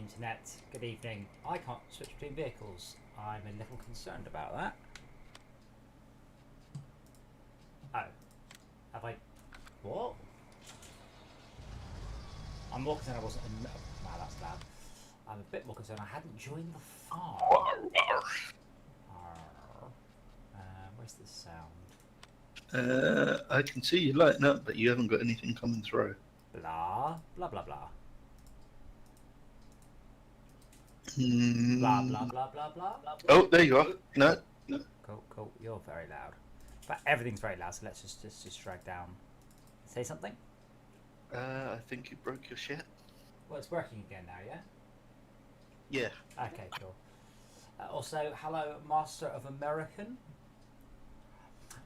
internet. Good evening. I can't switch between vehicles. I'm a little concerned about that. Oh. Have I... What? I'm more concerned I wasn't... Wow, that's loud. I'm a bit more concerned I hadn't joined the farm. Where's the sound? I can see you lighting up, but you haven't got anything coming through. Blah, blah, blah, blah. Mm. Blah, blah, blah, blah, blah, blah. Oh, there you are. No. Cool, cool. You're very loud. But everything's very loud, so let's just drag down. Say something? I think you broke your shit. Well, it's working again now, yeah? Yeah. Okay, cool. Also, hello, Master of American.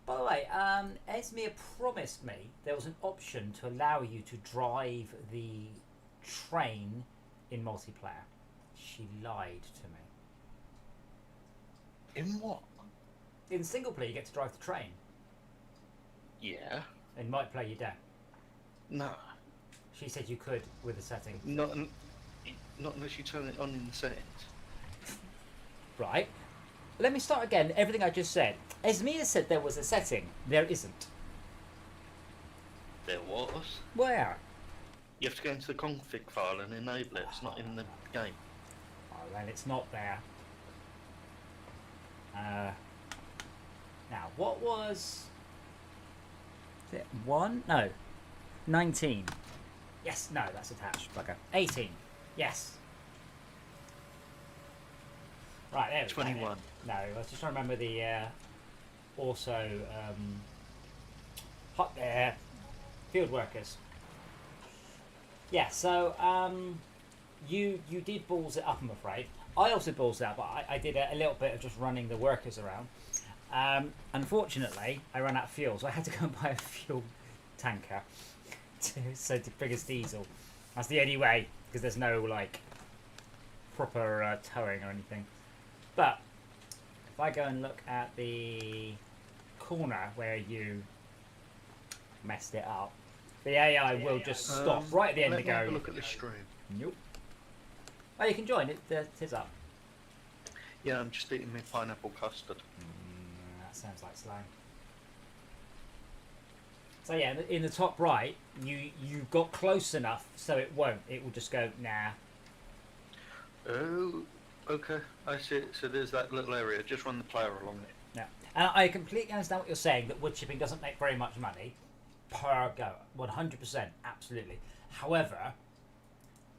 By the way, Esmir promised me there was an option to allow you to drive the train in multiplayer. She lied to me. In what? In single player, you get to drive the train. Yeah. In multiplayer, you don't. No. She said you could with the setting. Not unless you turn it on in the settings. Right. Let me start again. Everything I just said. Esmir said there was a setting. There isn't. There was. Where? You have to go into the config file and enable it. It's not in the game. Oh, then it's not there. Now, what was... Is it 1? No. 19. Yes, no, that's attached. Bugger. 18. Yes. Right, there we go. 21. No, I was just trying to remember the... also... hot there. Field workers. Yeah, so... You did balls it up, I'm afraid. I also balls it up, but I did a little bit of just running the workers around. Unfortunately, I ran out of fuel, so I had to go and buy a fuel tanker to bring us diesel. That's the only way, because there's no like proper towing or anything. But if I go and look at the corner where you messed it up, the AI will just stop right at the end and go. Have a look at the stream. Nope. Oh, you can join it. It is up. Yeah, I'm just eating my pineapple custard. That sounds like slang. So yeah, in the top right, you got close enough, so it won't. It will just go nah. Oh, okay. I see it. So there's that little area. Just run the player along it. Yeah, and I completely understand what you're saying. That wood chipping doesn't make very much money per go. 100%, absolutely. However,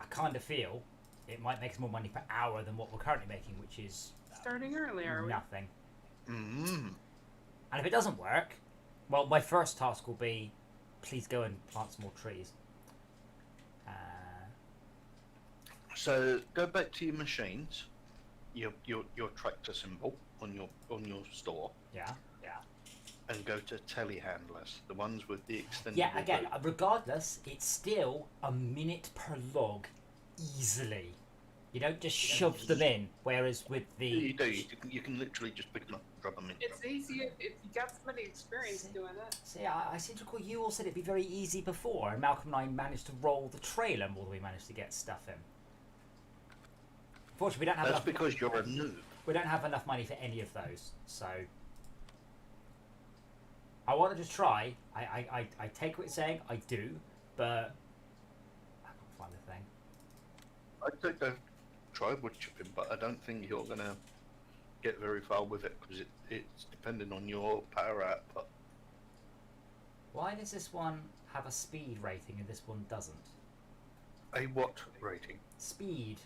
I kind of feel it might make us more money per hour than what we're currently making, which is starting early, are we? Nothing. Mm-hmm. And if it doesn't work, well, my first task will be, please go and plant some more trees. So go back to your machines, your tractor symbol on your store. Yeah. And go to telehandlers, the ones with the extended. Yeah, again, regardless, it's still a minute per log, easily. You don't just shove them in, whereas with the... You do. You can literally just pick them up and drop them in. It's easy if you got somebody experienced doing it. See, I seem to recall you all said it'd be very easy before, and Malcolm and I managed to roll the trailer more than we managed to get stuff in. Unfortunately, we don't have That's enough... because you're a noob. We don't have enough money for any of those, so... I want to just try. I take what you're saying, I do, but... I can't find the thing. I'd take a try wood chipping, but I don't think you're going to get very far with it, because it's depending on your power output. Why does this one have a speed rating and this one doesn't? A what rating? Speed.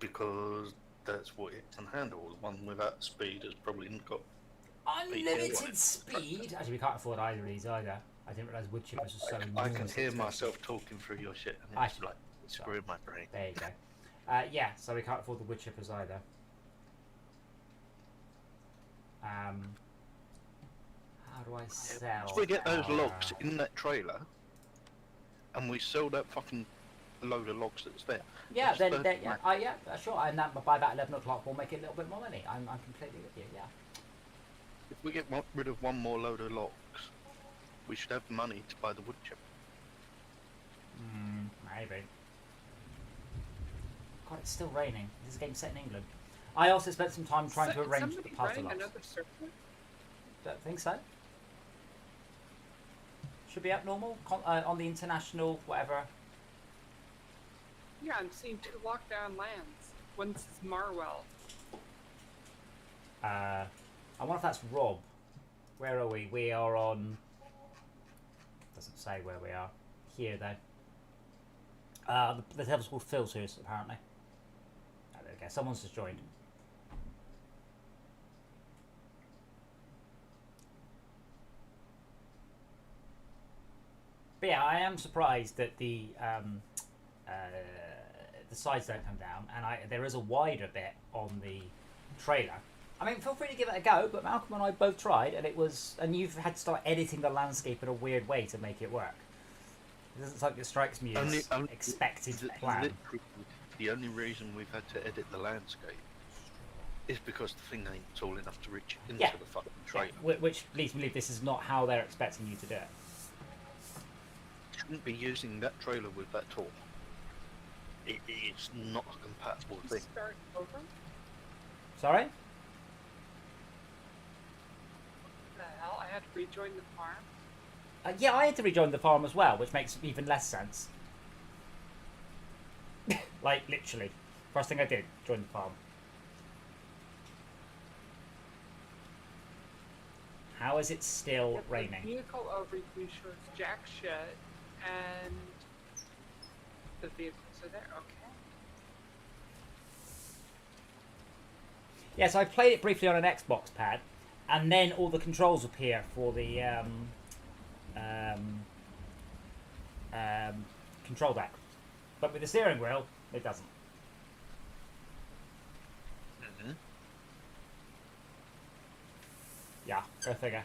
Because that's what it can handle. The one without speed has probably got... Unlimited speed? Actually, we can't afford either of these either. I didn't realise wood chippers were so I can hear expensive. myself talking through your shit, and it's like screwing my brain. There you go. Yeah, so we can't afford the wood chippers either. How do I sell? If we get those logs in that trailer, and we sell that fucking load of logs that's there. Yeah, then yeah, sure. And that by about 11 o'clock, we'll make it a little bit more money. I'm completely with you. Yeah. If we get rid of one more load of logs, we should have money to buy the wood chip. Maybe. God, it's still raining. This is a game set in England. I also spent some time trying to arrange the Somebody puzzle running ups. another circuit? Don't think so. Should be up normal on the international whatever. Yeah, I'm seeing 2 lockdown lands. One's Marwell. I wonder if that's Rob. Where are we? We are on. Doesn't say where we are. Here though. The devil's called Phil's House apparently. Oh, there we go. Someone's just joined. But yeah, I am surprised that the sides don't come down, and there is a wider bit on the trailer. I mean, feel free to give it a go, but Malcolm and I both tried, and you've had to start editing the landscape in a weird way to make it work. It doesn't like it strikes me as expected plan. Literally, the only reason we've had to edit the landscape is because the thing ain't tall enough to reach into the fucking trailer. Which leads me to believe this is not how they're expecting you to do it. Shouldn't be using that trailer with that tall. It's not a compatible thing. Start over? Sorry? What the hell? I had to rejoin the farm. Yeah, I had to rejoin the farm as well, which makes even less sense. Like, literally. First thing I did, join the farm. How is it still Get the raining? vehicle overview shows jack shit, and the vehicles are there. Okay. Yeah, so I played it briefly on an Xbox pad, and then all the controls appear for the control deck. But with the steering wheel, it doesn't. Mm-hmm. Yeah, go figure.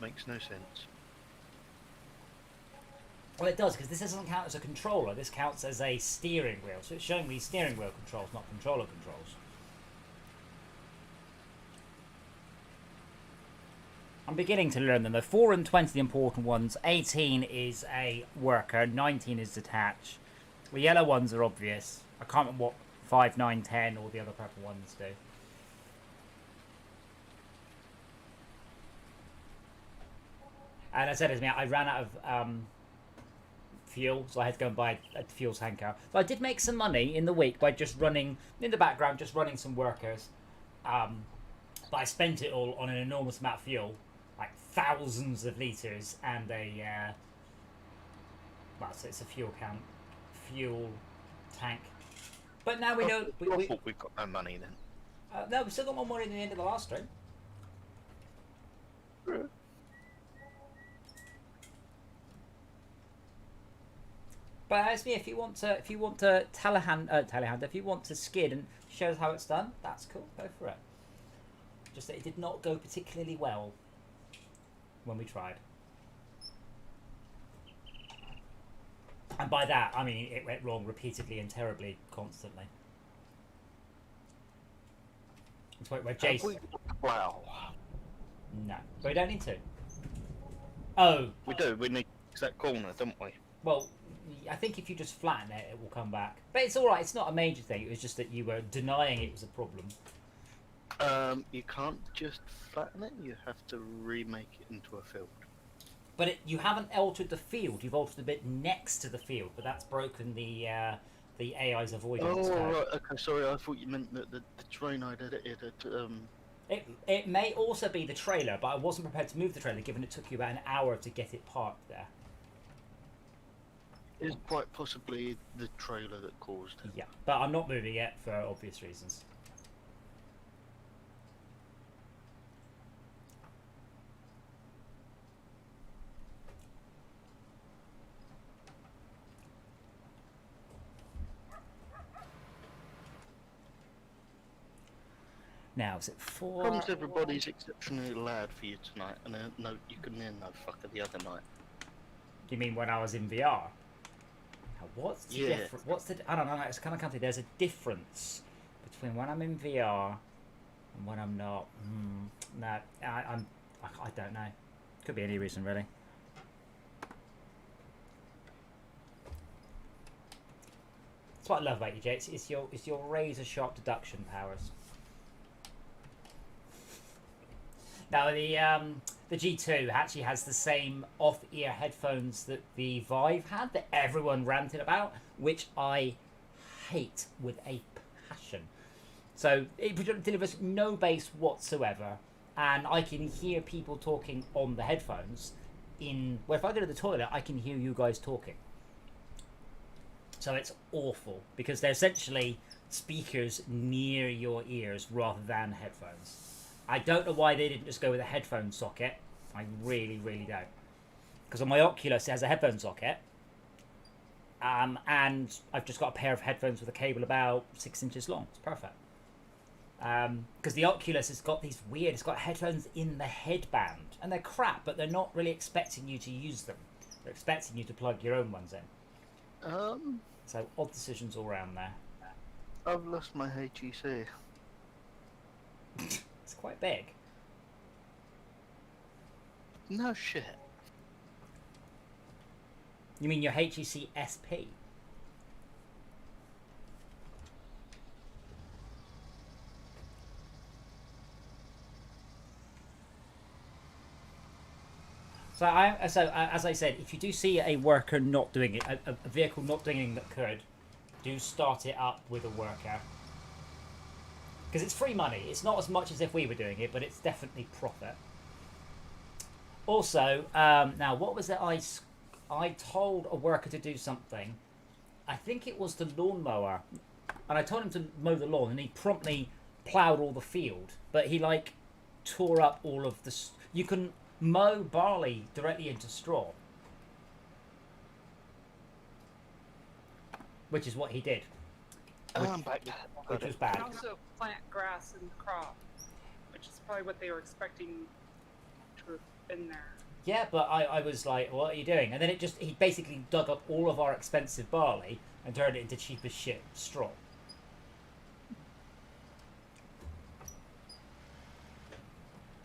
Makes no sense. Well, it does, because this doesn't count as a controller. This counts as a steering wheel. So it's showing me steering wheel controls, not controller controls. I'm beginning to learn them. The 4 and 20 the important ones. 18 is a worker. 19 is detach. The yellow ones are obvious. I can't remember what 5, 9, 10 or the other purple ones do. And I said, I ran out of fuel, so I had to go and buy a fuel tanker. But I did make some money in the week by just running, in the background, just running some workers. But I spent it all on an enormous amount of fuel, like thousands of litres, and a, well, so it's a fuel tank. But now we know... I thought we've got no money then. No, we've still got more money than the end of the last stream. Yeah. But as me, if you want to telehandler, if you want to skid and show us how it's done, that's cool. Go for it. Just that it did not go particularly well when we tried. And by that, I mean it went wrong repeatedly and terribly, constantly. It's where Jason. Wow. No, but we don't need to. Oh. We do. We need that corner, don't we? Well, I think if you just flatten it, it will come back. But it's alright, it's not a major thing. It was just that you were denying it was a problem. You can't just flatten it, you have to remake it into a field. But you haven't altered the field, you've altered the bit next to the field, but that's broken the AI's avoidance code. Right, okay, sorry, I thought you meant that the terrain I'd edited It may also be the trailer, but I wasn't prepared to move the trailer, given it took you about an hour to get it parked there. is quite possibly the trailer that caused it. Yeah, but I'm not moving it for obvious reasons. Now, is it 4? Comes everybody's exceptionally loud for you tonight, and no, you couldn't hear no fucker the other night. You mean when I was in VR? Now, what's the difference? What's the? I don't know. It's kind of country. There's a difference between when I'm in VR and when I'm not. No, I don't know. Could be any reason, really. That's what I love about you, Jay. It's your razor sharp deduction powers. Now the G2 actually has the same off-ear headphones that the Vive had that everyone ranted about, which I hate with a passion. So it delivers no bass whatsoever, and I can hear people talking on the headphones. Well, if I go to the toilet, I can hear you guys talking. So it's awful because they're essentially speakers near your ears rather than headphones. I don't know why they didn't just go with a headphone socket. I really, really don't. Because on my Oculus it has a headphone socket. And I've just got a pair of headphones with a cable about 6 inches long. It's perfect. Because the Oculus has got these weird, it's got headphones in the headband. And they're crap, but they're not really expecting you to use them. They're expecting you to plug your own ones in. So odd decisions all around there. I've lost my HEC. It's quite big. No shit. You mean your HEC SP? So as I said, if you do see a worker not doing it, a vehicle not doing anything that could, do start it up with a worker. Because it's free money. It's not as much as if we were doing it, but it's definitely profit. Also, now what was it? I told a worker to do something. I think it was the lawnmower, and I told him to mow the lawn, and he promptly ploughed all the field. But he like tore up all of the. You can mow barley directly into straw, which is what he did. I'm back. Which was You bad. can also plant grass in the crop, which is probably what they were expecting to have been there. Yeah, but I was like, what are you doing? And then he basically dug up all of our expensive barley and turned it into cheap as shit straw.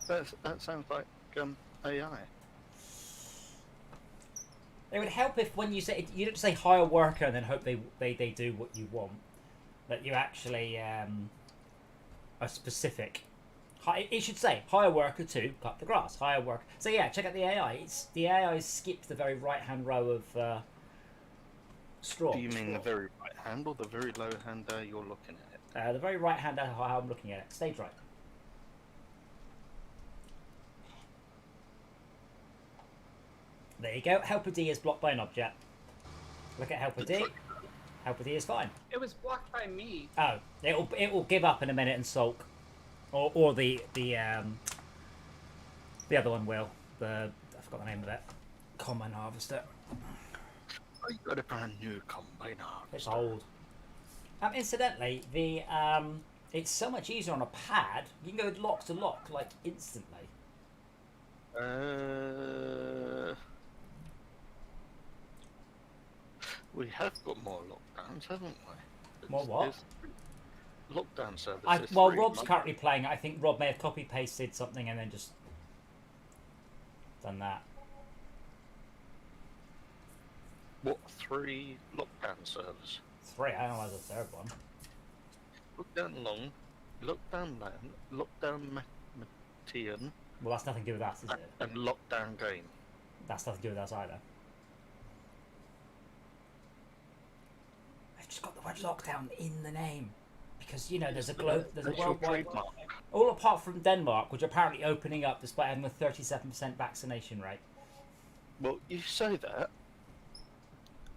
That sounds like AI. It would help if when you say, you don't say hire a worker and then hope they do what you want. That you actually are specific. It should say hire worker to cut the grass. Hire worker. So yeah, check out the AI. The AI skipped the very right hand row of straw. Do you mean the very right hand or the very low hand you're looking at it? The very right hand how I'm looking at it. Stage right. There you go. Helper D is blocked by an object. Look at Helper D. Helper D is fine. It was blocked by me. Oh, it will give up in a minute and sulk, or the other one will. I forgot the name of it. Combine harvester. I got a brand new combine harvester. It's old. Incidentally, it's so much easier on a pad. You can go lock to lock like instantly. We have got more lockdowns, haven't we? More what? Lockdown services. Well, Rob's currently playing it. I think Rob may have copy pasted something and then just done that. What, 3 lockdown servers? 3. I don't know what's the third one. Lockdown long, lockdown land, lockdown Matian, Well, that's nothing to do with us, is it? and lockdown game. That's nothing to do with us either. I've just got the word lockdown in the name. Because, you know, there's a That's your worldwide... trademark. All apart from Denmark, which are apparently opening up despite having a 37% vaccination rate. Well, you say that.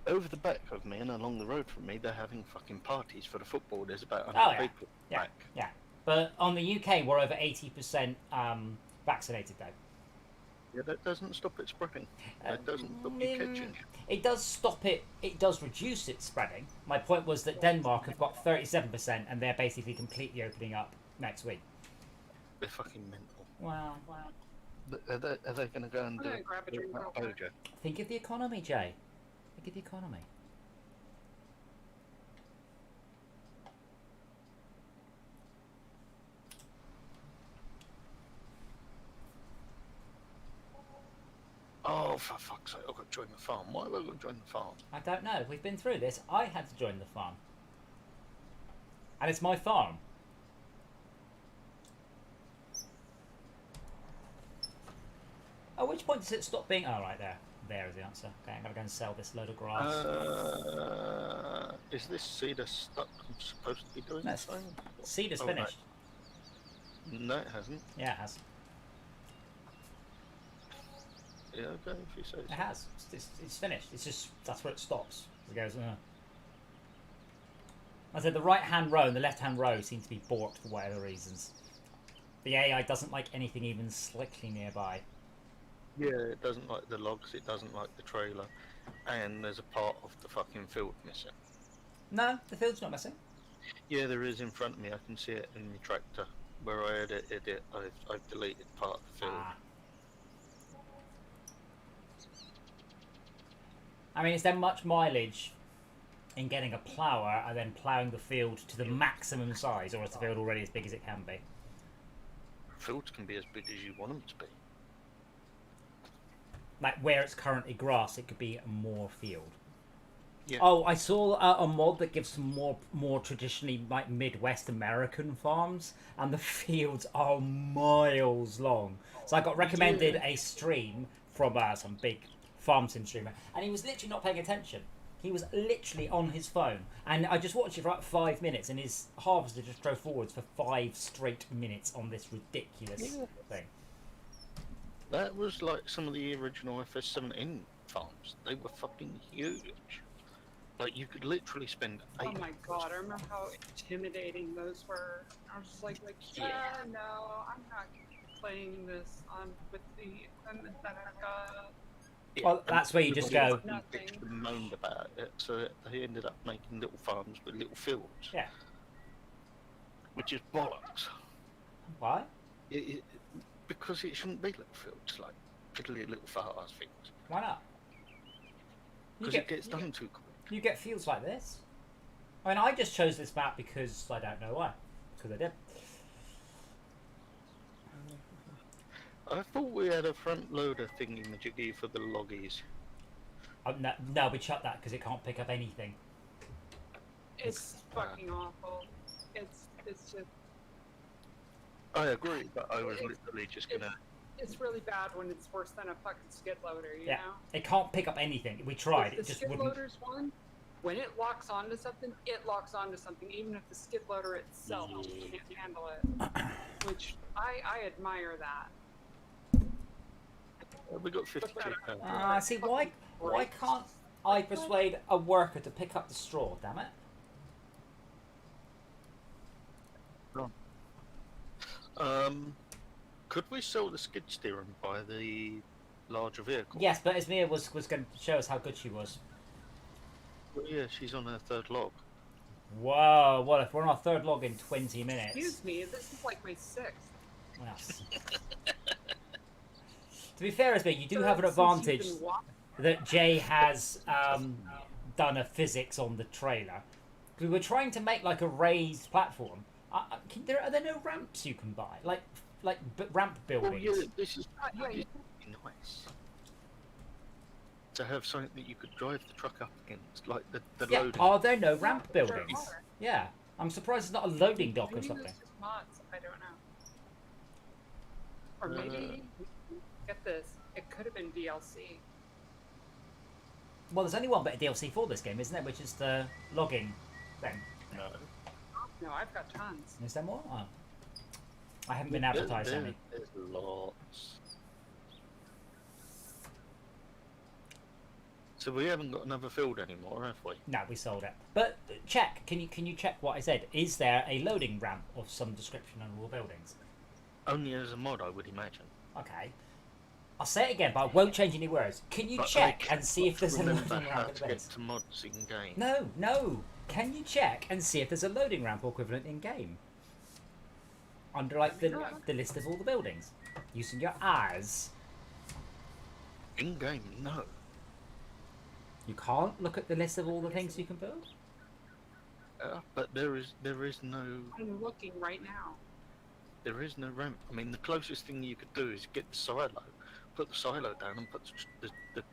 Over the back of me and along the road from me, they're having fucking parties for the football. There's about 100 Oh, yeah. people Yeah, back. yeah. But on the UK, we're over 80% vaccinated, though. Yeah, that doesn't stop it spreading. That doesn't stop you catching. It does stop it. It does reduce it spreading. My point was that Denmark have got 37%, and they're basically completely opening up next week. They're fucking mental. Wow. Are they going to go and I'm do gonna grab a drink real quick. Bojo? Think of the economy, Jay. Think of the economy. Oh, for fuck's sake, I've got to join the farm. Why have I got to join the farm? I don't know. We've been through this. I had to join the farm. And it's my farm. At which point does it stop being... Oh, right there. There is the answer. Okay, I'm going to go and sell this load of grass. Is this cedar stuck? I'm supposed to be doing No, the same? Seed is Oh, finished. No, it hasn't. Yeah, it has. Yeah, okay, if you say so. It has. It's finished. It's just... That's where it stops. It goes... I said the right-hand row and the left-hand row seem to be borked for whatever reasons. The AI doesn't like anything even slightly nearby. Yeah, it doesn't like the logs, it doesn't like the trailer, and there's a part of the fucking field missing. No, the field's not missing. Yeah, there is in front of me, I can see it in the tractor. Where I edited it, I've deleted part of the field. Ah. I mean, is there much mileage in getting a plougher and then ploughing the field to the maximum size, or is the field already as big as it can be? Fields can be as big as you want them to be. Like where it's currently grass, it could be more field. Yeah. Oh, I saw a mod that gives some more traditionally like Midwest American farms, and the fields are miles long. So I got recommended a stream from some big farm sim streamer, and he was literally not paying attention. He was literally on his phone, and I just watched it for like 5 minutes, and his harvester just drove forwards for 5 straight minutes on this ridiculous thing. That was like some of the original FS17 farms. They were fucking huge. Like, you could literally spend 8 Oh my god, I remember how intimidating those were. I was just like, yeah, no, I'm not playing this on with the equipment that I've got. Yeah, Well, that's where you just go. Nothing. Bitched and moaned about it, so they ended up making little farms with little fields. Yeah. Which is bollocks. Why? Because it shouldn't be little fields, like piddly little far-ass fields. Why not? Because it gets done too quick. You get fields like this. I mean, I just chose this map because I don't know why. Because I did. I thought we had a front loader thingy-majiggy for the loggies. Oh, no, we shut that because it can't pick up anything. It's fucking awful. It's just. I agree, but I was literally just gonna... It's really bad when it's worse than a fucking skid loader, you Yeah, know? it can't pick up anything. We tried, The it just skid wouldn't. loader's one, when it locks onto something, it locks onto something, even if the skid loader itself can't handle it. Which, I admire that. We got 50 See, why can't I persuade a worker to pick up the straw, damn it? Could we sell the skid steer and buy the larger vehicle? Yes, but Esmir was going to show us how good she was. Well, yeah, she's on her 3rd log. Whoa, what if we're on our 3rd log in 20 minutes? Excuse me, this is like my 6th. Yes. To be fair, Esmir, you do have an Since you've advantage been walking- that Jay has done a physics on the trailer. We were trying to make like a raised platform. Are there no ramps you can buy? Like ramp Well, buildings? yeah, this is yeah, really nice. To have something that you could drive the truck up against, like the Yeah, loading. are there no ramp Sure buildings? are. Yeah, I'm surprised it's not a loading dock or Maybe something. this is mods, I don't know. Or maybe, get this, it could have been DLC. Well, there's only one bit of DLC for this game, isn't there? Which is the logging thing. No. No, I've got tons. Is there more? Oh. I haven't been advertised any. There's lots. So we haven't got another field anymore, have we? No, we sold it. But check. Can you check what I said? Is there a loading ramp of some description on all buildings? Only as a mod, I would imagine. Okay. I'll say it again, but I won't change any words. Can you But check I and see if there's a remember loading how ramp at to the get base? to mods in game. No. Can you check and see if there's a loading ramp or equivalent in game? Under like the list of all the buildings, using your eyes. In game, no. You can't look at the list of all the things you can build. But there is no I'm looking right now. ramp. I mean, the closest thing you could do is get the silo, put the silo down, and put the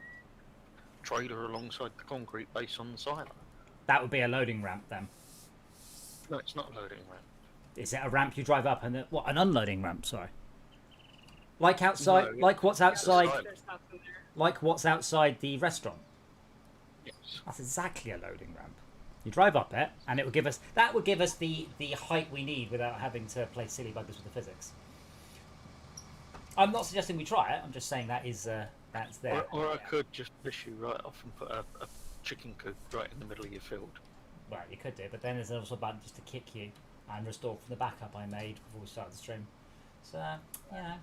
trailer alongside the concrete base on the silo. That would be a loading ramp then. No, it's not a loading ramp. Is it a ramp you drive up and what? An unloading ramp? Sorry. Like outside, No, like what's outside, There's nothing there. like what's outside the restaurant. Yes. That's exactly a loading ramp. You drive up it, and it will give us the height we need without having to play silly buggers with the physics. I'm not suggesting we try it. I'm just saying that is that's there. Or I could just push you right off and put a chicken coop right in the middle of your field. Well, you could do, but then there's also a button just to kick you and restore from the backup I made before we started the stream. So yeah,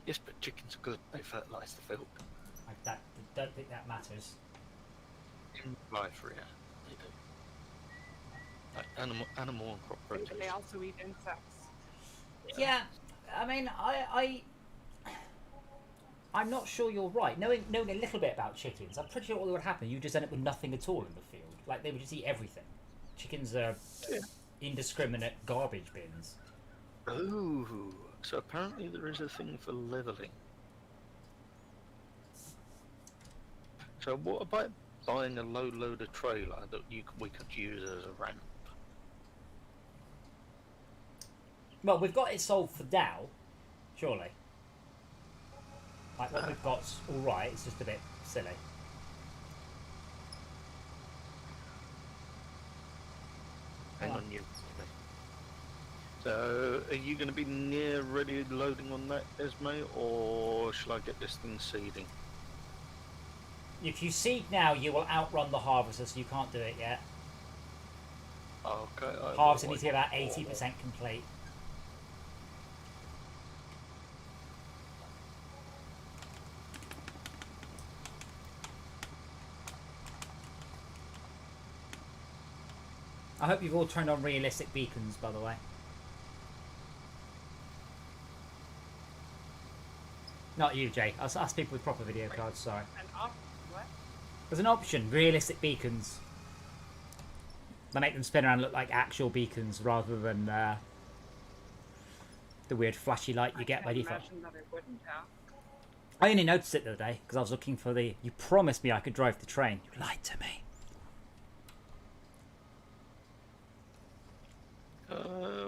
Yes, but chickens are good. They fertilise the field. I don't think that matters. In life, yeah, they do. Like animal and crop They rotation. also eat insects. Yeah, I mean, I'm not sure you're right. Knowing a little bit about chickens, I'm pretty sure what would happen, you just end up with nothing at all in the field. Like, they would just eat everything. Chickens are indiscriminate garbage bins. Ooh, so apparently there is a thing for leveling. So what about buying a low loader trailer that we could use as a ramp? Well, we've got it solved for Dow, surely. Like, what we've got's alright, it's just a bit silly. Hang on, you. So, are you going to be near ready loading on that, Esme, or shall I get this thing seeding? If you seed now, you will outrun the harvester, so you can't do it yet. Okay. Harvester needs to be about 80% complete. I hope you've all turned on realistic beacons, by the way. Not you, Jay. Us people with proper video cards, sorry. What? There's an option, realistic beacons. They make them spin around and look like actual beacons rather than the weird flashy light you get by default. Imagine that I wouldn't have. I only noticed it the other day because I was looking for the... You promised me I could drive the train. You lied to me.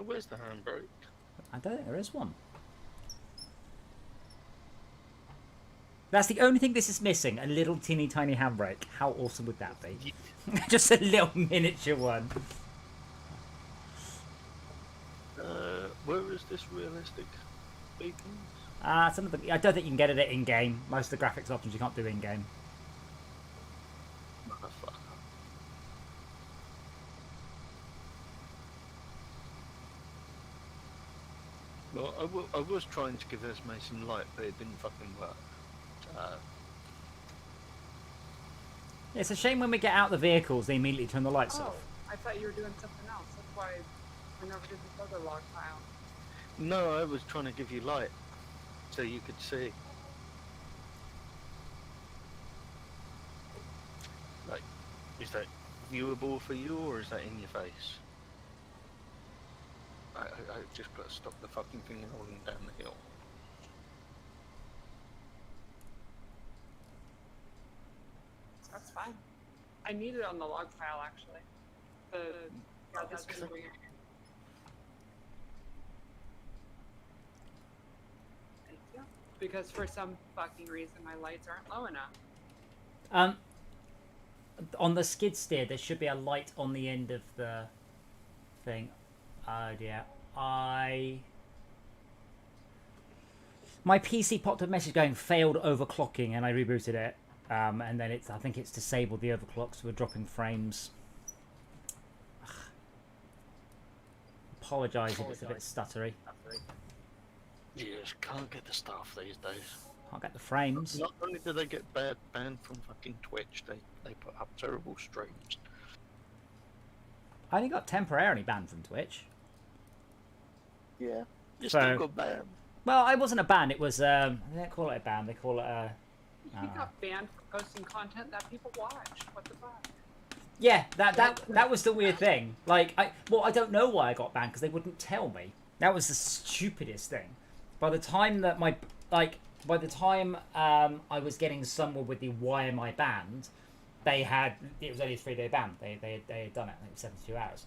Where's the handbrake? I don't think there is one. That's the only thing this is missing. A little teeny tiny handbrake. How awesome would that be? Just a little miniature one. Where is this realistic beacon? I don't think you can get it in game. Most of the graphics options you can't do in game. Motherfucker. Well, I was trying to give Esme some light, but it didn't fucking work. It's a shame when we get out the vehicles, they immediately turn the lights Oh, off. I thought you were doing something else. That's why I never did this other log file. No, I was trying to give you light, so you could see. Like, is that viewable for you, or is that in your face? I just got to stop the fucking thing rolling down the hill. That's fine. I need it on the log file, actually. That's been weird. Thank you. Because for some fucking reason, my lights aren't low enough. On the skid steer, there should be a light on the end of the thing. Oh dear. My PC popped up a message going failed overclocking, and I rebooted it. And then I think it's disabled the overclock, so we're dropping frames. Ugh. Apologise if it's a bit stuttery. Yes, can't get the stuff these days. Can't get the frames. Not only do they get banned from fucking Twitch, they put up terrible streams. I only got temporarily banned from Twitch. Yeah. You So- still got banned. Well, I wasn't a ban. It was they don't call it a ban. They call it a. You got banned for posting content that people watch. What the fuck? Yeah, that was the weird thing. Like, I don't know why I got banned because they wouldn't tell me. That was the stupidest thing. By the time that I was getting somewhere with the why am I banned, it was only a 3-day ban. They had done it. I think it was 72 hours.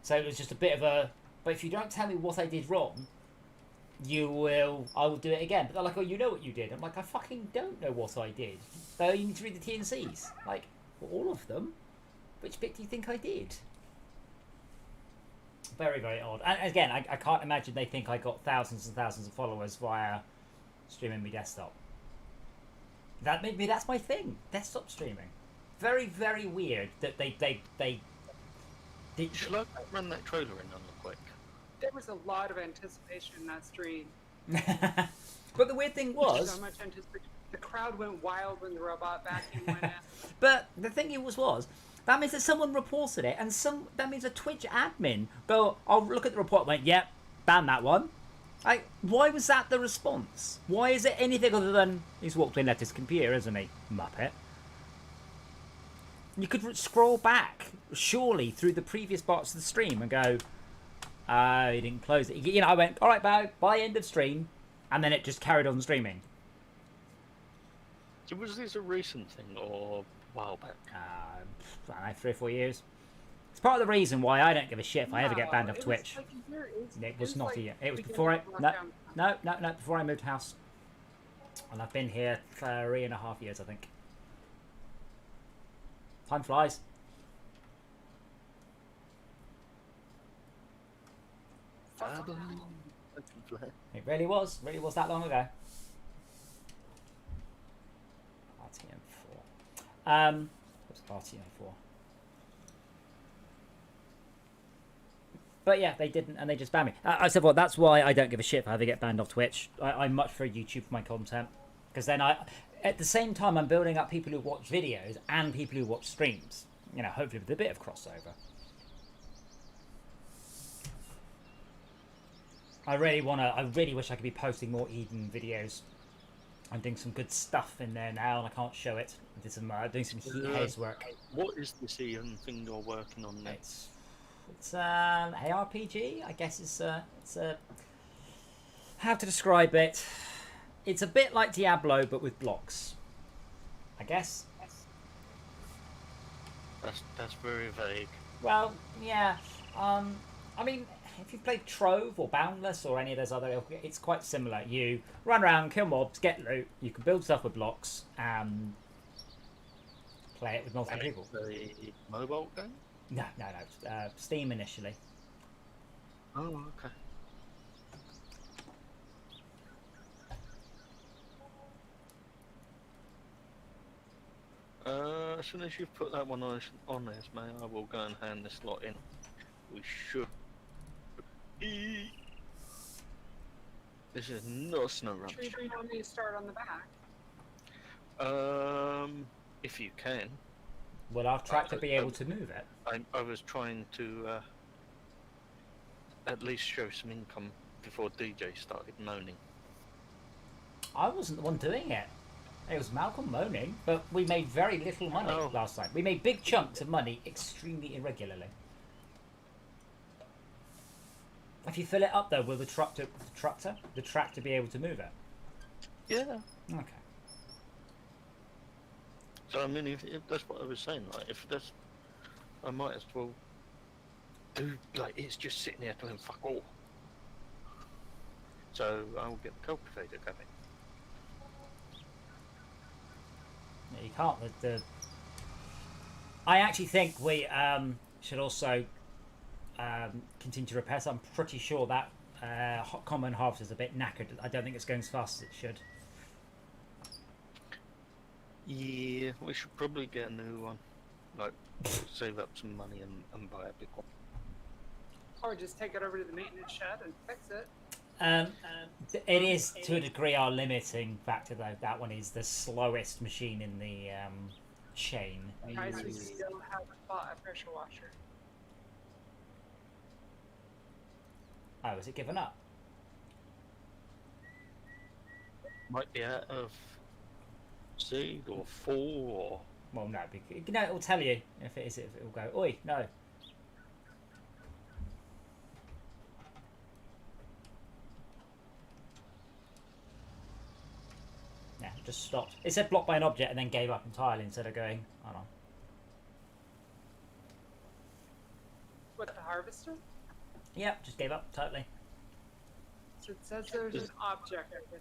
So it was just a bit of a. But if you don't tell me what I did wrong, I will do it again. But they're like, oh, you know what you did. I'm like, I fucking don't know what I did. So you need to read the T&Cs. Like, well, all of them? Which bit do you think I did? Very, very odd. And again, I can't imagine they think I got thousands and thousands of followers via streaming me desktop. Maybe that's my thing. Desktop streaming. Very, very weird that they Shall I run that trailer in on the quick? There was a lot of anticipation in that stream. But the weird thing was, So much anticipation. The crowd went wild when the robot vacuum went in. but the thing was that means that someone reported it, and that means a Twitch admin I'll look at the report and went, yep, ban that one. Like, why was that the response? Why is it anything other than he's walked in at his computer, isn't he, Muppet? You could scroll back, surely, through the previous parts of the stream and go, he didn't close it. You know, I went, all right, by end of stream, and then it just carried on streaming. So was this a recent thing or a while back? I don't know, 3 or 4 years. It's part of the reason why I don't give a shit if I ever get banned off Twitch. It was not a year. It was before No, before I moved house. And I've been here 3.5 years, I think. Time flies. It really was that long ago. RTM4. What's RTM4? But yeah, they didn't, and they just banned me. I said, well, that's why I don't give a shit if I ever get banned off Twitch. I much prefer YouTube for my content, because then at the same time, I'm building up people who watch videos and people who watch streams. You know, hopefully with a bit of crossover. I really wish I could be posting more Eden videos. I'm doing some good stuff in there now, and I can't show it. I did some doing some heat haze work. What is this Eden thing you're working on now? It's ARPG, I guess. It's how to describe it. It's a bit like Diablo, but with blocks, I guess. That's very vague. Well, yeah. I mean, if you've played Trove or Boundless or any of those other, it's quite similar. You run around, kill mobs, get loot. You can build stuff with blocks and play it with multiple people. A mobile game? No. Steam initially. Oh, okay. As soon as you've put that one on this, mate, I will go and hand this lot in. We should. This is not a snow rush. Do you want me to start on the back? If you can. Will our tractor be able to move it? I was trying to at least show some income before DJ started moaning. I wasn't the one doing it. It was Malcolm moaning, but we made very little money last time. We made big chunks of money extremely irregularly. If you fill it up, though, will the tractor be able to move it? Yeah. Okay. So I mean, if that's what I was saying, like if that's, I might as well do like it's just sitting there doing fuck all. So I will get the cultivator going. Yeah, you can't. I actually think we should also continue to repair. So I'm pretty sure that common harvest is a bit knackered. I don't think it's going as fast as it should. Yeah, we should probably get a new one. Like, save up some money and buy a big one. Or just take it over to the maintenance shed and fix it. It is, to a degree, our limiting factor, though. That one is the slowest machine in the chain. Guys, we still haven't bought a pressure washer. Oh, is it given up? Might be out of seed or full or... Well, no, because, you know, it'll tell you if it is. If it'll go, oi, no. Yeah, just stopped. It said blocked by an object and then gave up entirely instead of going, I don't know. What, the harvester? Yep, just gave up totally. So it says there's an object over there.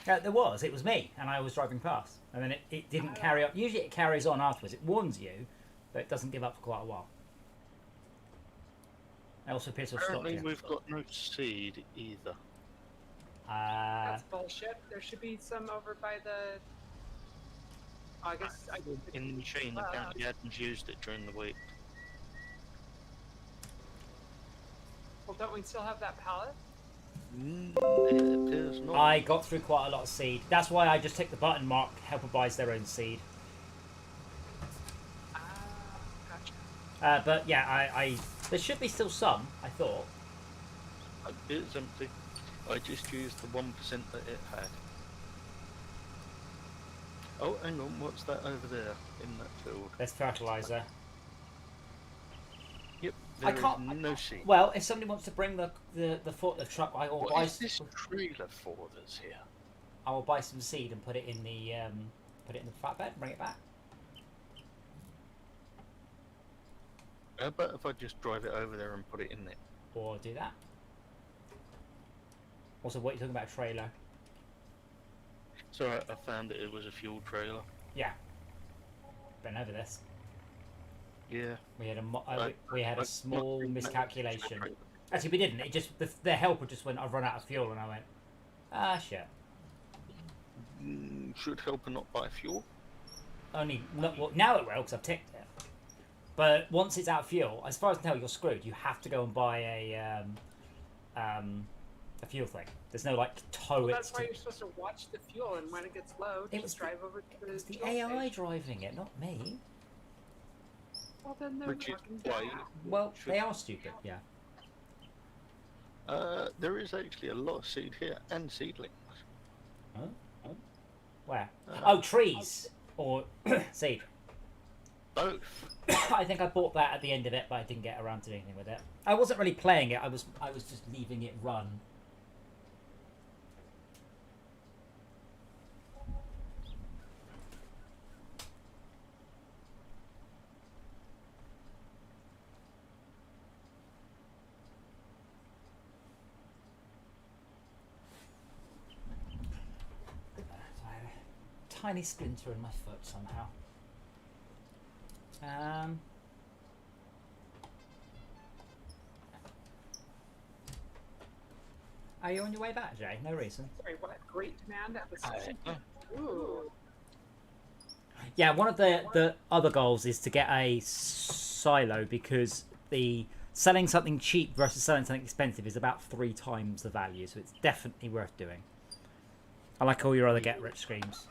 Yeah, there was. It was me, and I was driving past. And then it didn't carry on. Usually it carries on afterwards. It warns you, but it doesn't give up for quite a while. It also appears to have stopped Apparently you. we've got no seed either. That's bullshit. There should be some over by the. Oh, I guess I did. In the machine, apparently hadn't used it during the week. Well, don't we still have that pallet? It appears not. I got through quite a lot of seed. That's why I just tick the button mark, helper buys their own seed. Ah, gotcha. But yeah, there should be still some, I thought. It's empty. I just used the 1% that it had. Oh, hang on, what's that over there in that field? There's fertilizer. Yep, I there can't- is no seed. Well, if somebody wants to bring the truck, I will What buy. is this trailer for that's here? I will buy some seed and put it in the flatbed. Bring it back. How about if I just drive it over there and put it in there? Or do that. Also, what are you talking about, a trailer? So I found that it was a fuel trailer. Yeah. Been over this. Yeah. We had I- we had a I- small I- miscalculation. Actually, we didn't. It just the helper just went. I've run out of fuel, and I went, ah, shit. Should helper not buy fuel? Only not, well, now it will because I've ticked it. But once it's out of fuel, as far as I can tell, you're screwed. You have to go and buy a fuel thing. There's no like tow Well, it. that's why you're supposed to watch the fuel, and when it gets low, It just was drive over to the It's the fuel AI station. driving it, not me. Well, then they're Which is fucking why dumb. Well, Should- they are stupid. Yeah. There is actually a lot of seed here and seedlings. Huh? Huh? Where? Oh, trees or seed. Both. I think I bought that at the end of it, but I didn't get around to doing anything with it. I wasn't really playing it. I was just leaving it run. So I had a tiny splinter in my foot somehow. Are you on your way back, Jay? No reason. Sorry, what? Great demand at the I station. don't know. Ooh. Yeah, one of the other goals is to get a silo because the selling something cheap versus selling something expensive is about 3 times the value, so it's definitely worth doing. I like all your other get rich schemes.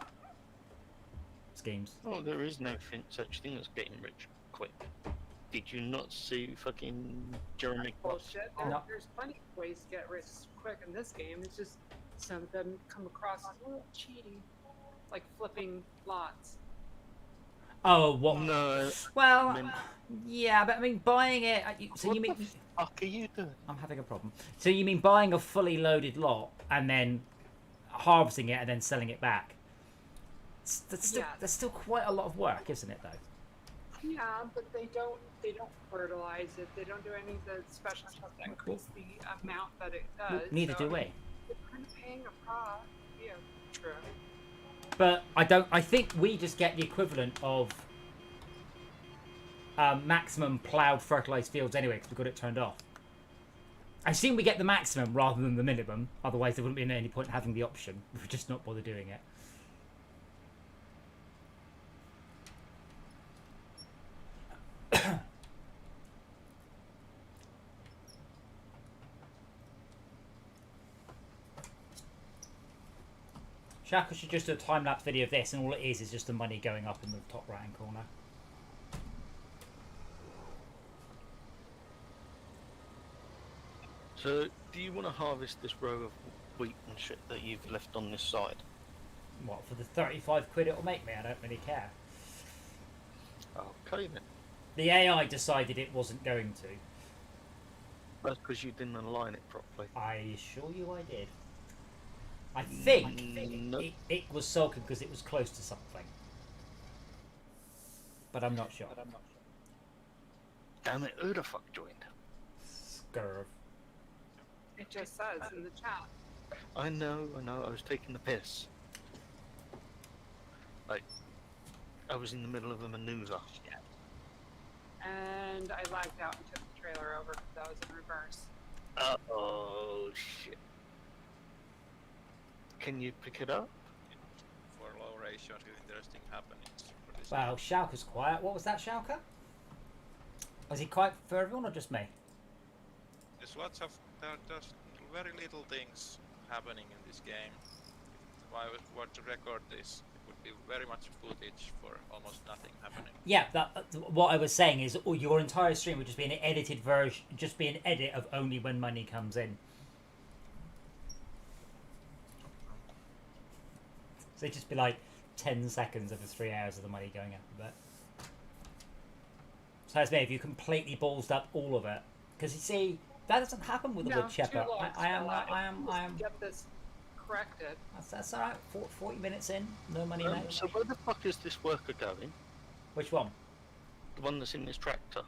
Oh, there is no such thing as getting rich quick. Did you not see fucking Jeremy Clarkson? Bullshit. No. There's plenty of ways to get rich quick in this game. It's just some of them come across as a little cheaty, like flipping lots. Oh, what? No. Well, I mean- yeah, but I mean, buying it. So What you mean? the fuck are you doing? I'm having a problem. So you mean buying a fully loaded lot and then harvesting it and then selling it back? Yeah. That's still quite a lot of work, isn't it? Though. Yeah, but they don't fertilize it. They don't do any of the special stuff that increase the amount that it does. Neither so, do I we. mean, they're kind of paying a profit. Yeah, true. But I don't. I think we just get the equivalent of maximum ploughed fertilized fields anyway because we got it turned off. I assume we get the maximum rather than the minimum. Otherwise, there wouldn't be any point in having the option. We would just not bother doing it. Shaka should just do a time-lapse video of this, and all it is just the money going up in the top right-hand corner. So, do you want to harvest this row of wheat and shit that you've left on this side? What, for the 35 quid it'll make me? I don't really care. Okay then. The AI decided it wasn't going to. That's because you didn't align it properly. I assure you I did. I think No. it was sulking because it was close to something. But I'm not sure. Damn it, who the fuck joined? Scurv. It just says in the chat. I know, I was taking the piss. Like, I was in the middle of a maneuver. And I lagged out and took the trailer over because I was in reverse. Oh shit. Can you pick it up? For low ratio, interesting happenings for this. Wow, Schalke's quiet. What was that, Schalke? Was he quiet for everyone or just me? There's lots of there's very little things happening in this game. If I were to record this, it would be very much footage for almost nothing happening. Yeah, what I was saying is your entire stream would just be an edited version, just be an edit of only when money comes in. So it'd just be like 10 seconds of the 3 hours of the money going up a bit. So as me, if you completely ballsed up all of it, because you see, that doesn't happen with the wood chipper. I am. Get this corrected. That's all right. 40 minutes in, no money made. So where the fuck is this worker going? Which one? The one that's in this tractor.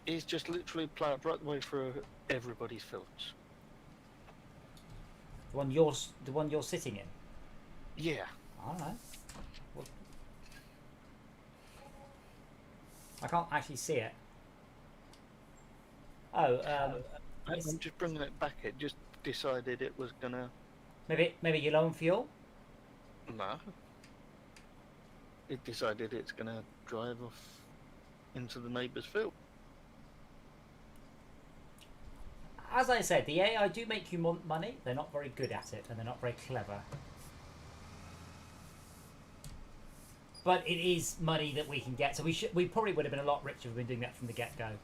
He's just literally plowed right the way through everybody's fields. The one you're sitting in. Yeah. I don't know. Well, I can't actually see it. Oh, I'm just bringing it back. It just decided it was gonna. maybe you're low on fuel. Nah. It decided it's gonna drive off into the neighbour's field. As I said, the AI do make you money. They're not very good at it, and they're not very clever. But it is money that we can get, so we probably would have been a lot richer if we'd been doing that from the get-go.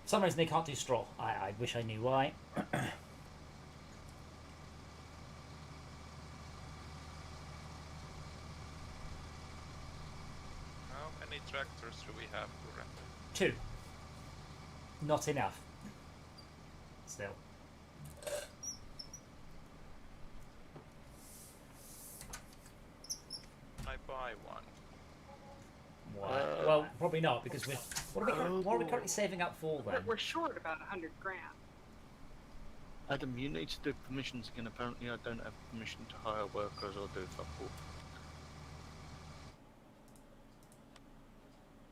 For some reason they can't do straw. I wish I knew why. How many tractors do we have currently? 2. Not enough. Still. I buy one. Well, probably not, because what are we currently saving up for then? We're short about 100 grand. Adam, you need to do permissions again. Apparently I don't have permission to hire workers or do fuck all.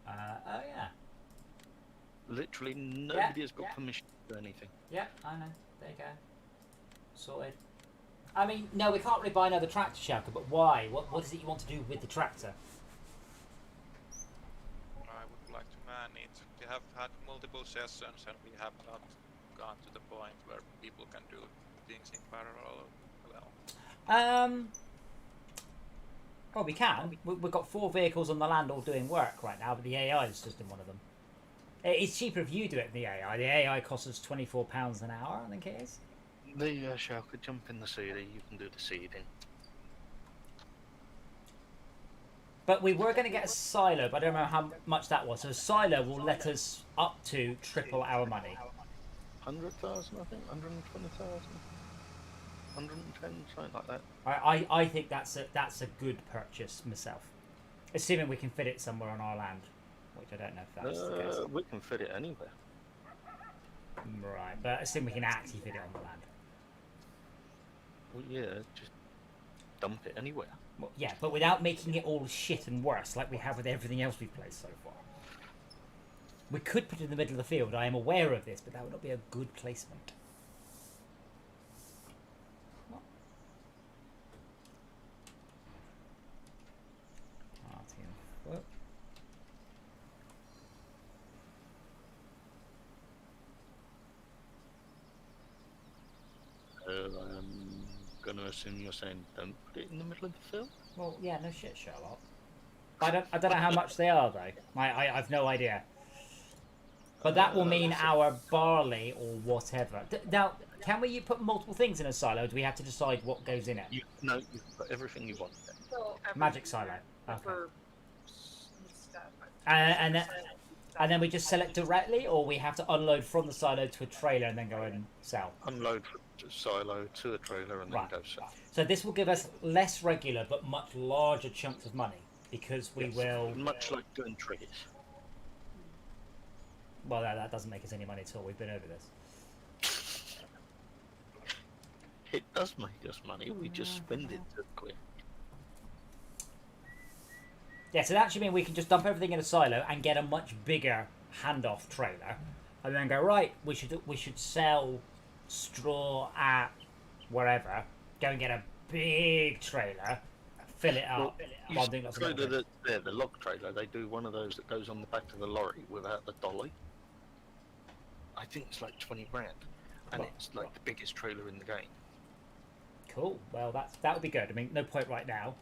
Oh yeah. Literally nobody has got yeah. permission to do anything. Yeah, I know. There you go. Sorted. I mean, no, we can't really buy another tractor, Schalke, but why? What is it you want to do with the tractor? I would like to man it. We have had multiple sessions and we have not gone to the point where people can do things in parallel well. Well, we can. We've got 4 vehicles on the land all doing work right now, but the AI is just in one of them. It's cheaper if you do it than the AI. The AI costs us £24 an hour, I think it is. There you go, Schalke, jump in the CD, you can do the seeding. But we were going to get a silo, but I don't know how much that was. So a silo will let us up to triple our money. 100,000, I think, 120,000, 110, something like that. I think that's a good purchase myself, assuming we can fit it somewhere on our land, which I don't know if that's the case. We can fit it anywhere. Right, but assuming we can actually fit it on the land. Well, yeah, just dump it anywhere. Well, yeah, but without making it all shit and worse, like we have with everything else we've played so far. We could put it in the middle of the field. I am aware of this, but that would not be a good placement. I'm gonna assume you're saying don't put it in the middle of the field? Well, yeah, no shit, Sherlock. I don't know how much they are though. I've no idea. But that will mean our barley or whatever. Now, can we put multiple things in a silo? Do we have to decide what goes in it? No, you can put everything you want. So Magic silo. Okay. for stuff, And And then we just sell it directly, or we have to unload from the silo to a trailer and then go and sell. Unload from the silo to a trailer and Right. then go sell. So this will give us less regular but much larger chunks of money because we Yes. will. Much like doing trees. Well, that doesn't make us any money at all. We've been over this. It does make us money. We just spend it too quick. Yeah, so that actually means we can just dump everything in a silo and get a much bigger handoff trailer, and then go right. We should sell straw at wherever. Go and get a big trailer, fill it up. You while doing lots of trailer little things. that's there, the log trailer, they do one of those that goes on the back of the lorry without the dolly. I think it's like 20 grand, and Well, it's like the biggest trailer in the game. Cool. Well, that would be good. I mean, no point right now.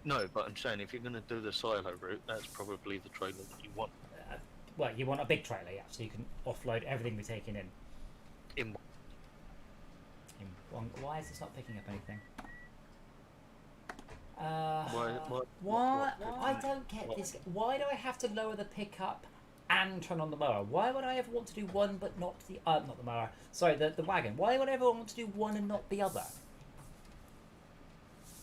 No, but I'm saying if you're going to do the silo route, that's probably the trailer that you want. Well, you want a big trailer, yeah, so you can offload everything we're taking in. In Why is this not picking up anything? Why? I don't get this. Why do I have to lower the pickup and turn on the mower? Why would I ever want to do one but not the not the mower? Sorry, the wagon. Why would I ever want to do one and not the other?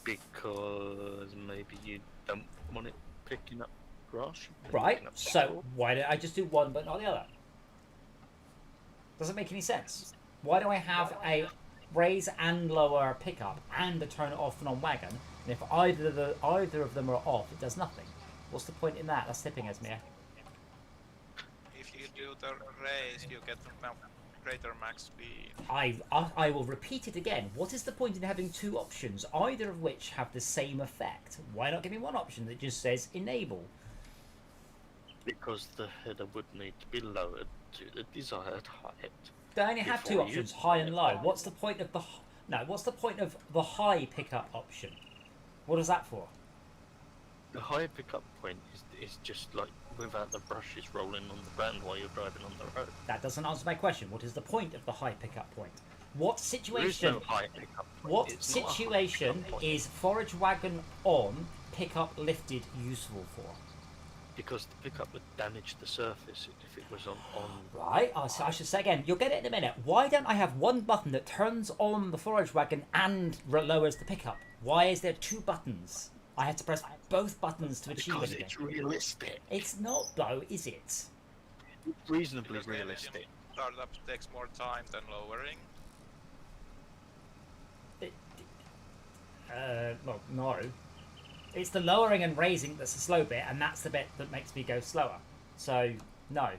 Because maybe you don't want it picking up grass. Right. picking up So straw. why did I just do one but not the other? Doesn't make any sense. Why do I have a raise and lower pickup and a turn it off and on wagon? And if either of them are off, it does nothing. What's the point in that? That's tipping us, Mia. If you do the race, you get greater max speed. I will repeat it again. What is the point in having two options, either of which have the same effect? Why not give me one option that just says enable? Because the header would need to be lowered to the desired height. They only have two Before you- options, high and low. What's the point of the What's the point of the high pickup option? What is that for? The high pickup point is just like without the brushes rolling on the ground while you're driving on the road. That doesn't answer my question. What is the point of the high pickup point? What There is situation? no high pickup point. What It's not a high situation pickup point is forage wagon on, pickup lifted useful for? because the pickup would damage the surface if it was on. Right, so I should say again, you'll get it in a minute. Why don't I have one button that turns on the forage wagon and lowers the pickup? Why is there two buttons? I have to press both buttons to achieve Because anything. it's realistic. It's not though, is it? It's reasonably Because the realistic. Startup takes more time than lowering. Well, no. It's the lowering and raising that's the slow bit, and that's the bit that makes me go slower. So, no.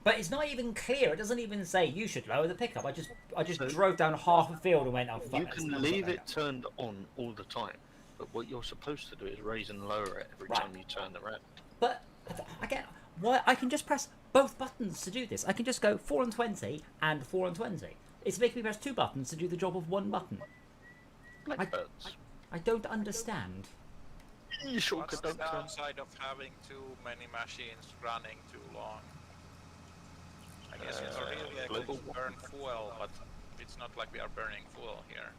But it's not even clear. It doesn't even say you should lower the pickup. I just So- drove down half a field and went, oh fuck. You that's can not leave there. it turned on all the time, but what you're supposed to do is raise and lower it every Right. time you turn around. But again, why I can just press both buttons to do this. I can just go 4 and 20 and 4 and 20. It's making me press two buttons to do the job of one button. Blackbirds. I don't understand. You sure What's could the don't turn. downside of having too many machines running too long? I guess it's really able global to burn fuel, but it's not like we are burning fuel here.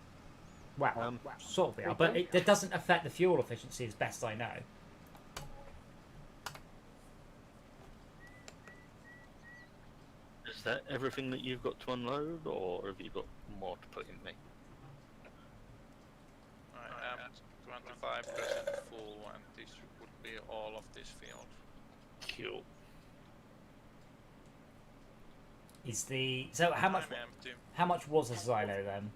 Well, sort of, yeah, but it doesn't affect the fuel efficiency as best I know. Is that everything that you've got to unload, or have you got more to put in me? I am 25% full, and this would be all of this field. Cool. Is the so how much? I'm empty. How much was a silo then?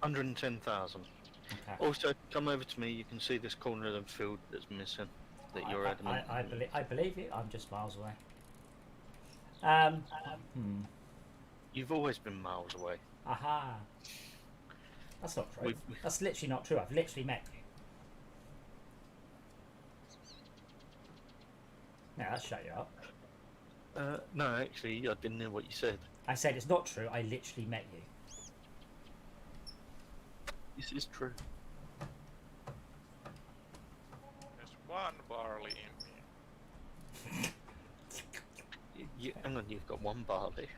110,000. Okay. Also, come over to me. You can see this corner of the field that's missing. That you're adamant. I believe you. I'm just miles away. You've always been miles away. Aha. That's not true. We- That's literally not true. I've literally met you. Yeah, that shut you up. No, actually, I didn't hear what you said. I said it's not true. I literally met you. This is true. There's one barley in me. Hang on, you've got one barley.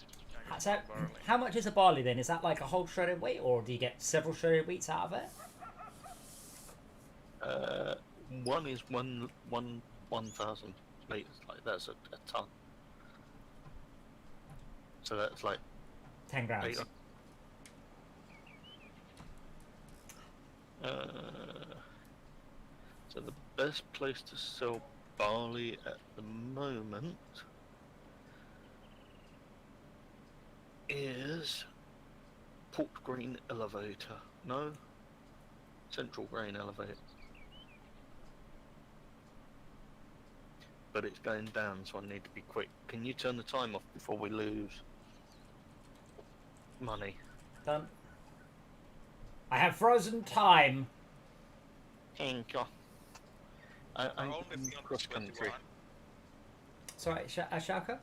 I got So, one barley. how much is a barley then? Is that like a whole shredded wheat, or do you get several shredded wheats out of it? One is one 1,000 litres, like that's a ton. So that's like 10 grams. 8. So the best place to sell barley at the moment is Port Green Elevator. No? Central Grain Elevator. But it's going down, so I need to be quick. Can you turn the time off before we lose money? Done. I have frozen time. Thank you. I'm Only in field cross is country. 21. Sorry, Shaka?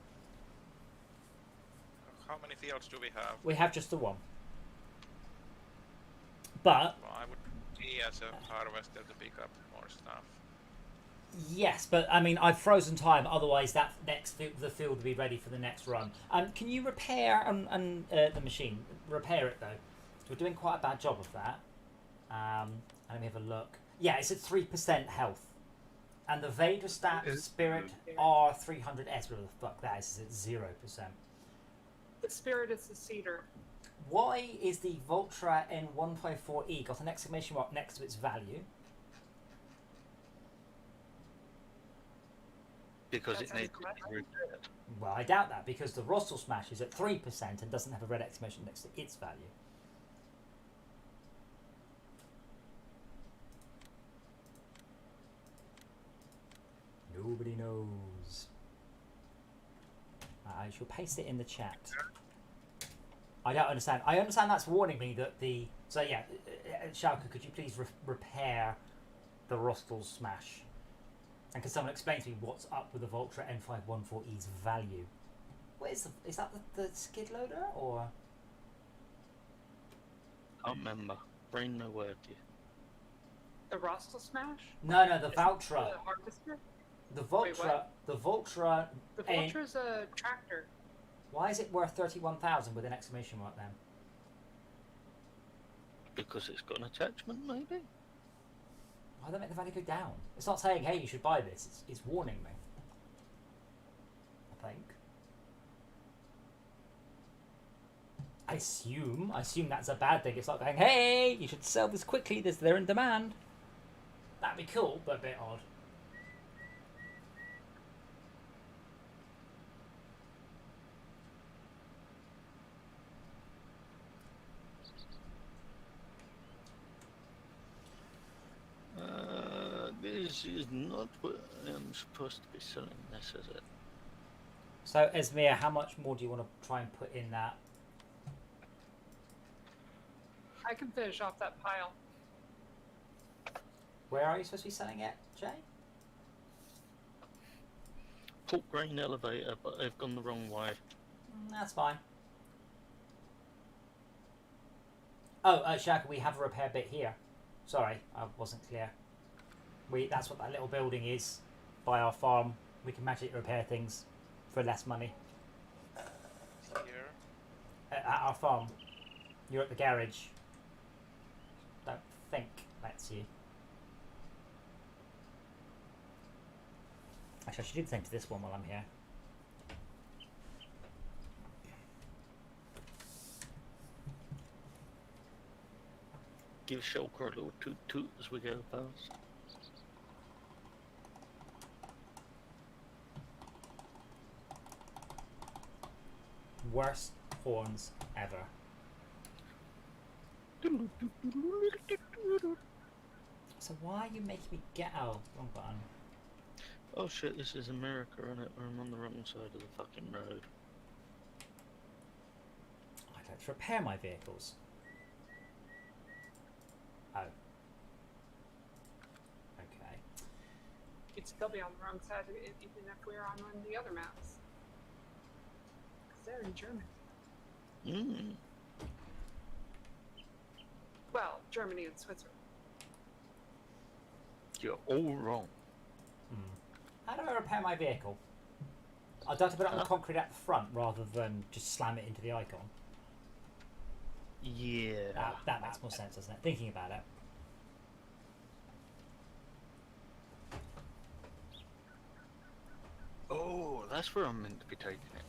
How many fields do we have? We have just the one. But Well, I would see as a harvester to pick up more stuff. yes, but I mean, I've frozen time. Otherwise, that the field will be ready for the next run. Can you repair the machine? Repair it though. We're doing quite a bad job of that. Let me have a look. Yeah, it's at 3% health, and the Vader stat Spirit R300S. Whatever the fuck that is at 0%. The spirit is the cedar. Why is the Voltra N154E got an exclamation mark next to its value? Because That's it needs incorrect. to be repaired. Well, I doubt that because the Rostel Smash is at 3% and doesn't have a red exclamation next to its value. Nobody knows. I shall paste it in the chat. I don't understand. I understand that's warning me that the... So yeah, Shauka, could you please repair the Rostel Smash? And can someone explain to me what's up with the Voltra N514E's value? What is that the skid loader or? Can't remember. Brain no word to you. The Rostel Smash? No, the Is it Valtra. The harvester? The Wait, Voltra. what? The Voltra. The Voltra's a tractor. Why is it worth 31,000 with an exclamation mark then? Because it's got an attachment, maybe? Why don't make the value go down? It's not saying, hey, you should buy this. It's warning me. I think. I assume that's a bad thing. It's not going, hey, you should sell this quickly. They're in demand. That'd be cool, but a bit odd. This is not what I'm supposed to be selling this, is it? So, Esmir, how much more do you want to try and put in that? I can finish off that pile. Where are you supposed to be selling it, Jay? Port Grain Elevator, but they've gone the wrong way. That's fine. Oh, Shaka, we have a repair bit here. Sorry, I wasn't clear. That's what that little building is by our farm. We can magically repair things for less money. Here. At our farm. You're at the garage. Don't think that's you. Actually, I should do the same to this one while I'm here. Give Shulker a little toot toot as we go past. Worst horns ever. So why are you making me get out? Wrong button. Oh shit, this is America, isn't it? I'm on the wrong side of the fucking road. I'd like to repair my vehicles. Oh. Okay. You'd still be on the wrong side even if we were on one of the other maps. Because they're in Germany. Mmm. Well, Germany and Switzerland. You're all wrong. How do I repair my vehicle? I'd like to put it on the concrete at the front rather than just slam it into the icon. Yeah. That makes more sense, doesn't it? Thinking about it. that's where I'm meant to be taking it.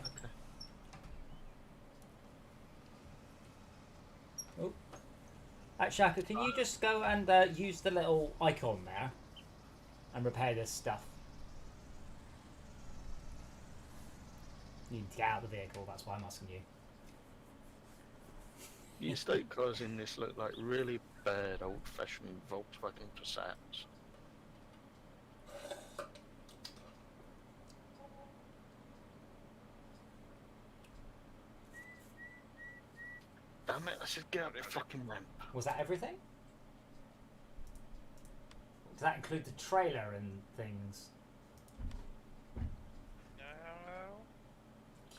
Okay. Shaka, can you just go and use the little icon there and repair this stuff? You need to get out of the vehicle, that's why I'm asking you. The estate cars in this look like really bad old-fashioned Volkswagen Passats. Damn it, I should get up the fucking ramp. Was that everything? Does that include the trailer and things? No.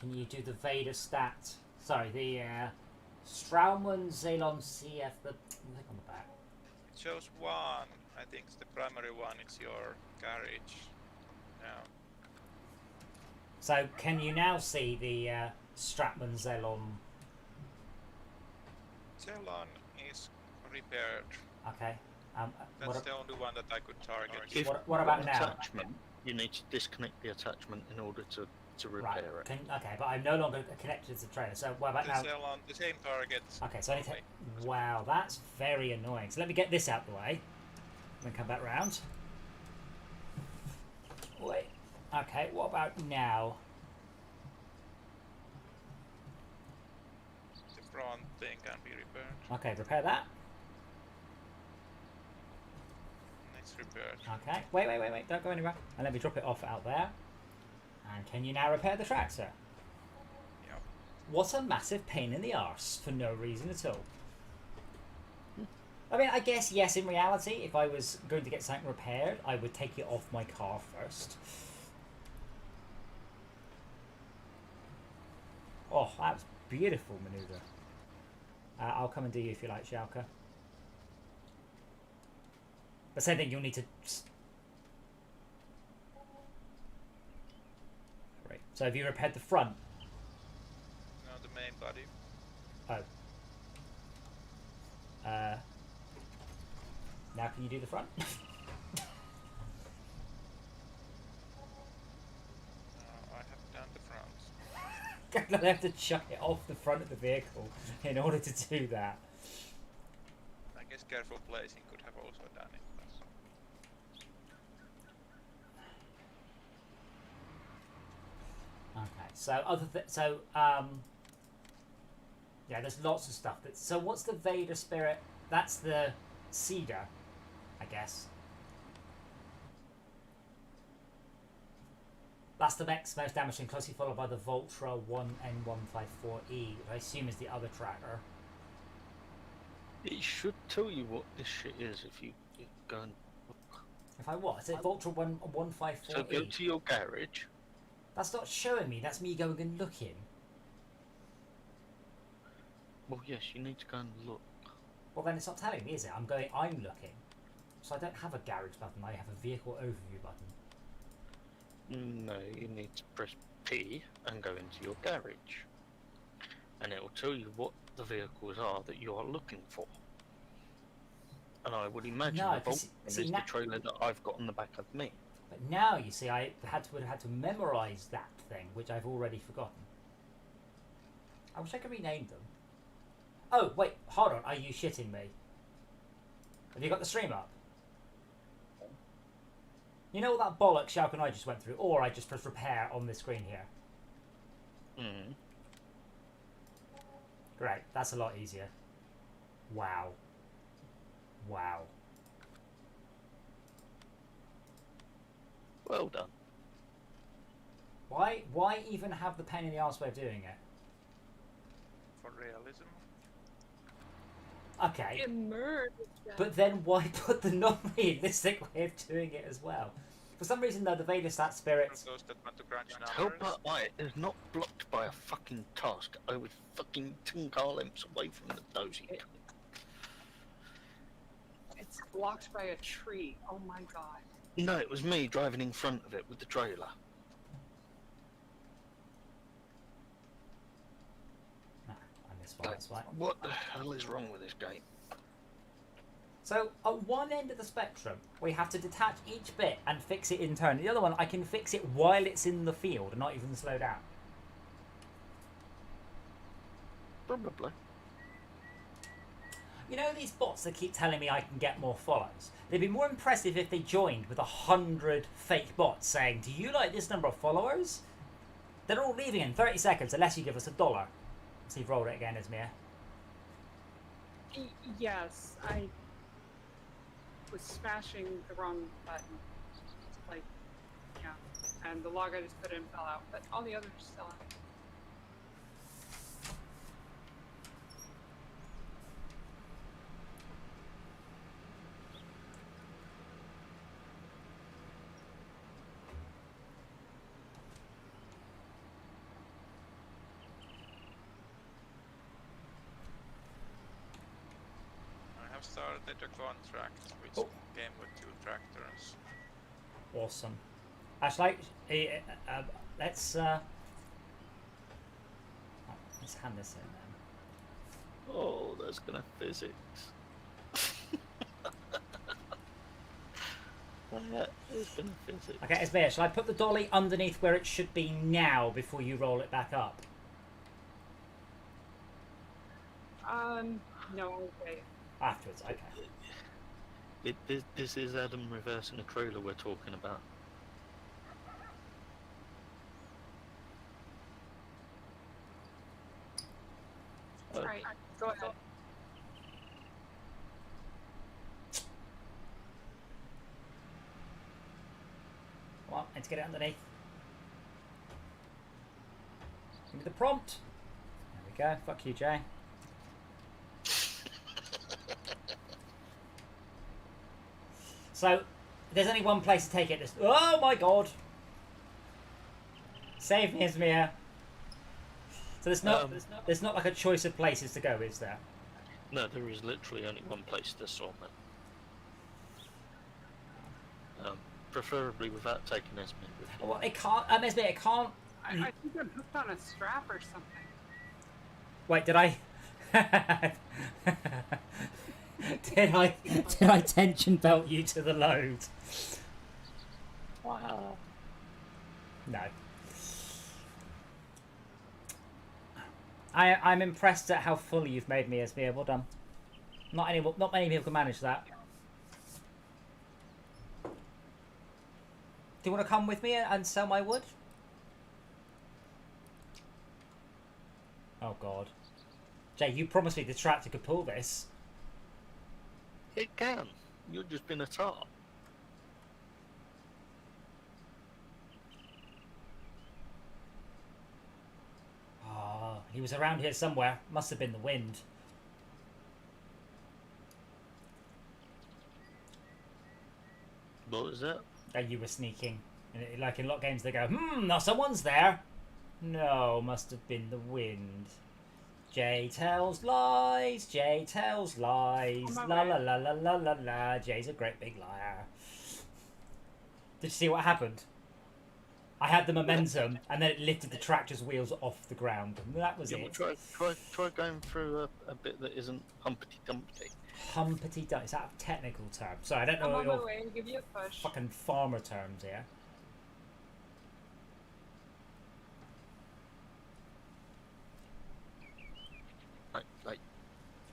Can you do the Vader stat? Sorry, the Straumann Xenon CF, the thing on the back. It shows one. I think the primary one is your garage. Now. So can you now see the Stratman Xelon? Cellon is repaired. Okay. That's the only one that I could target. If What about an now? attachment, you need to disconnect the attachment in order to repair Right. it. Okay, but I'm no longer connected to the trailer. So what about The now? Cellon, the same target. Okay, so I need to. Wow, that's very annoying. So let me get this out the way. Then come back round. Wait. Okay, what about now? The front thing can be repaired. Okay, repair that. It's repaired. Okay. Wait. Don't go anywhere. And let me drop it off out there. And can you now repair the tractor? Yep. What a massive pain in the arse for no reason at all. I mean, I guess, yes, in reality, if I was going to get something repaired, I would take it off my car first. Oh, that was beautiful manoeuvre. I'll come and do you if you like, Schalke. But same thing, you'll need to... Right. So have you repaired the front? No, the main body. Oh. Now can you do the front? I have done the front. I have to chuck it off the front of the vehicle in order to do that. I guess careful placing could have also done it. Okay, so yeah, there's lots of stuff. So what's the Vader spirit? That's the cedar, I guess. That's the next most damaging, closely followed by the Voltra 1N154E, which I assume is the other tracker. It should tell you what this shit is if you go and look. If I what? Is it Voltra 154E? So go to your garage. That's not showing me. That's me going and looking. Well, yes, you need to go and look. Well, then it's not telling me, is it? I'm looking. So I don't have a garage button. I have a vehicle overview button. No, you need to press P and go into your garage. And it will tell you what the vehicles are that you are looking for. And I would imagine No, the 'cause Volkswagen see, is the trailer that I've got on the back of me. But now, you see, I would have had to memorise that thing, which I've already forgotten. I wish I could rename them. Oh, wait, hold on. Are you shitting me? Have you got the stream up? You know all that bollocks Schalke and I just went through? Or I just press repair on the screen here. Mm. Great, that's a lot easier. Wow. Wow. Well done. Why even have the pain in the arse way of doing it? For realism. Okay. Emerge. But then why put the non-realistic way of doing it as well? For some reason though, the Vader stat spirit... For those that want to crunch Help numbers. I is not blocked by a fucking task. I was fucking 10 car lengths away from the dozy. It's blocked by a tree. Oh my god. No, it was me driving in front of it with the trailer. Nah, I missed one, that's right. What the hell is wrong with this game? So at one end of the spectrum, we have to detach each bit and fix it in turn. The other one, I can fix it while it's in the field and not even slow down. Probably. You know these bots that keep telling me I can get more follows? They'd be more impressive if they joined with 100 fake bots saying, do you like this number of followers? They're all leaving in 30 seconds unless you give us $1. So you've rolled it again, Ismir. Yes, I was smashing the wrong button. Like, yeah. And the log I just put in fell out, but all the others still out. I have started a contract which Oh. came with 2 tractors. Awesome. Actually, let's let's hand this in then. Oh, that's gonna physics. That is gonna physics. Okay, Ismir, shall I put the dolly underneath where it should be now before you roll it back up? No, wait. Afterwards, okay. This is Adam reversing a trailer we're talking about. Right, go ahead. Come on, let's get it underneath. Give me the prompt. There we go. Fuck you, Jay. So, there's only one place to take it. Oh my god! Save me, Ismir. So there's not like a choice of places to go, is there? No, there is literally only one place to storm it. Preferably without taking Esmond with you. Well, it can't. Ismir, it can't. I think I'm hooked on a strap or something. Wait, did I? did I tension belt you to the load? Wow. No. I'm impressed at how fully you've made me, Esmir. Well done. Not many people can manage that. Do you want to come with me and sell my wood? Oh god. Jay, you promised me the tractor could pull this. It can. You've just been a tart. Ah, he was around here somewhere. Must have been the wind. What was that? And you were sneaking. And like in a lot of games they go, now someone's there. No, must have been the wind. Jay tells lies, Jay tells lies. Oh, La my la la la la la la. Jay's a great big liar. Did you see what happened? I had the momentum and then it lifted the tractor's wheels off the ground. And that was Yeah, it. well, try going through a bit that isn't humpty dumpty. Humpty dumpty. Is that a technical term? Sorry, I don't know I'm what on my your way to give you a push. fucking farmer terms here. Like,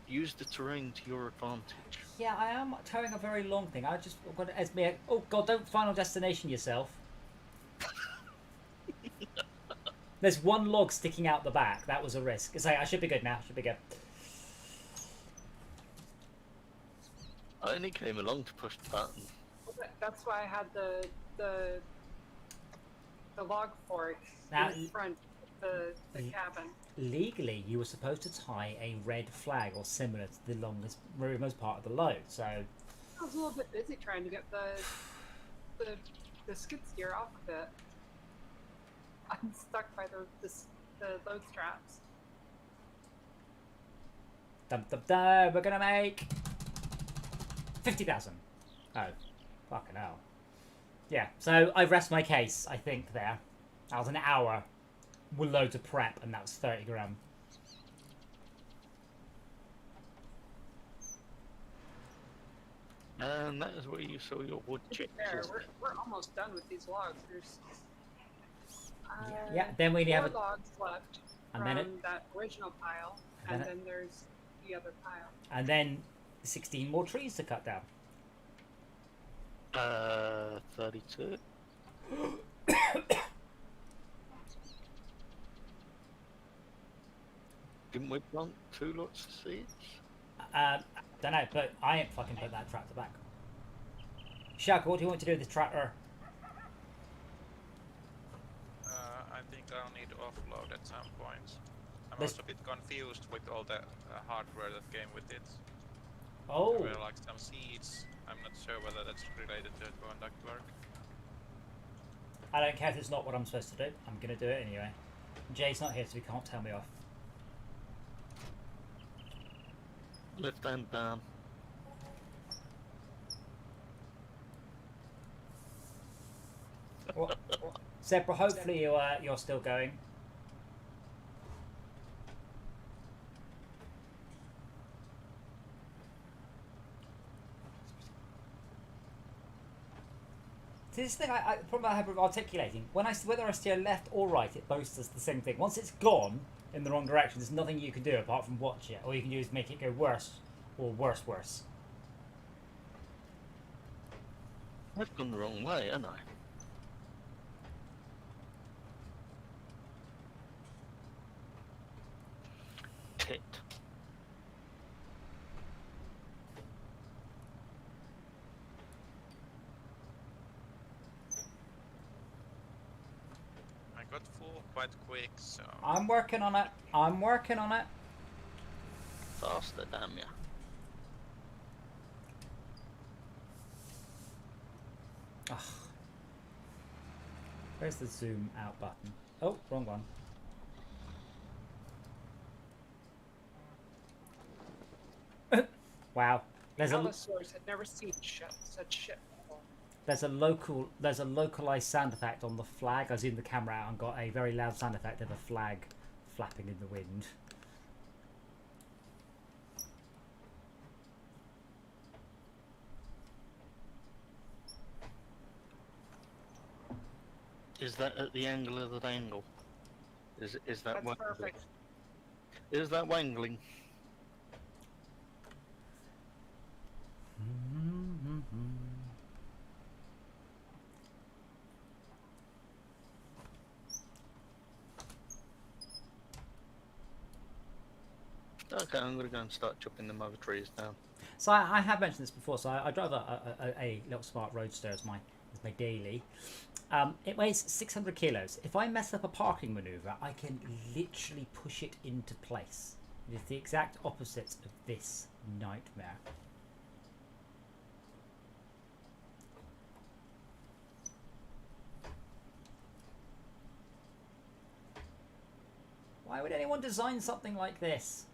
use the terrain to your advantage. Yeah, I am towing a very long thing. I just got to Esmir. Oh god, don't final destination yourself. There's one log sticking out the back. That was a risk. It's like, I should be good now. Should be good. I only came along to push the button. That's why I had the log fork Now- in front of the cabin. Legally, you were supposed to tie a red flag or similar to the rearmost part of the load. So I was a little bit busy trying to get the skid steer off of it. I'm stuck by the load straps. dum dum dum. We're gonna make 50,000. Oh, fucking hell. Yeah. So I rest my case. I think there. That was an hour with loads of prep, and that was 30 grand. And that is where you saw your wood To be chips. fair, isn't it? we're almost done with these logs. There's Yeah, then we four have a, logs left and from then it, that original pile, and and then then there's the other pile. and then 16 more trees to cut down. 32. Didn't we plant 2 lots of seeds? Don't know, but I ain't fucking put that tractor back. Shaka, what do you want to do with the tractor? I think I'll need to offload at some point. I'm This- also a bit confused with all the hardware that came with it. Oh, There were like some seeds. I'm not sure whether that's related to conduct work. I don't care if it's not what I'm supposed to do. I'm gonna do it anyway. Jay's not here, so he can't tell me off. Left hand down. What? Zebra, hopefully you're still going. See, this thing, the problem I have with articulating, whether I steer left or right, it both does the same thing. Once it's gone in the wrong direction, there's nothing you can do apart from watch it. All you can do is make it go worse or worse. I've gone the wrong way, haven't I? Tit. I got full quite quick, so I'm working on it. I'm working on it. Faster, damn ya. Ugh. Where's the zoom out button? Oh, wrong one. Wow. There's a Allosaurus had never seen such shit before. there's a localized sound effect on the flag. I zoomed the camera out and got a very loud sound effect of a flag flapping in the wind. Is that at the angle of the angle? Is that That's wangling? perfect. Is that wangling? Okay, I'm gonna go and start chopping them other trees down. So I have mentioned this before. So I drive a little smart roadster as my daily. It weighs 600 kilos. If I mess up a parking maneuver, I can literally push it into place. It is the exact opposite of this nightmare. Why would anyone design something like this?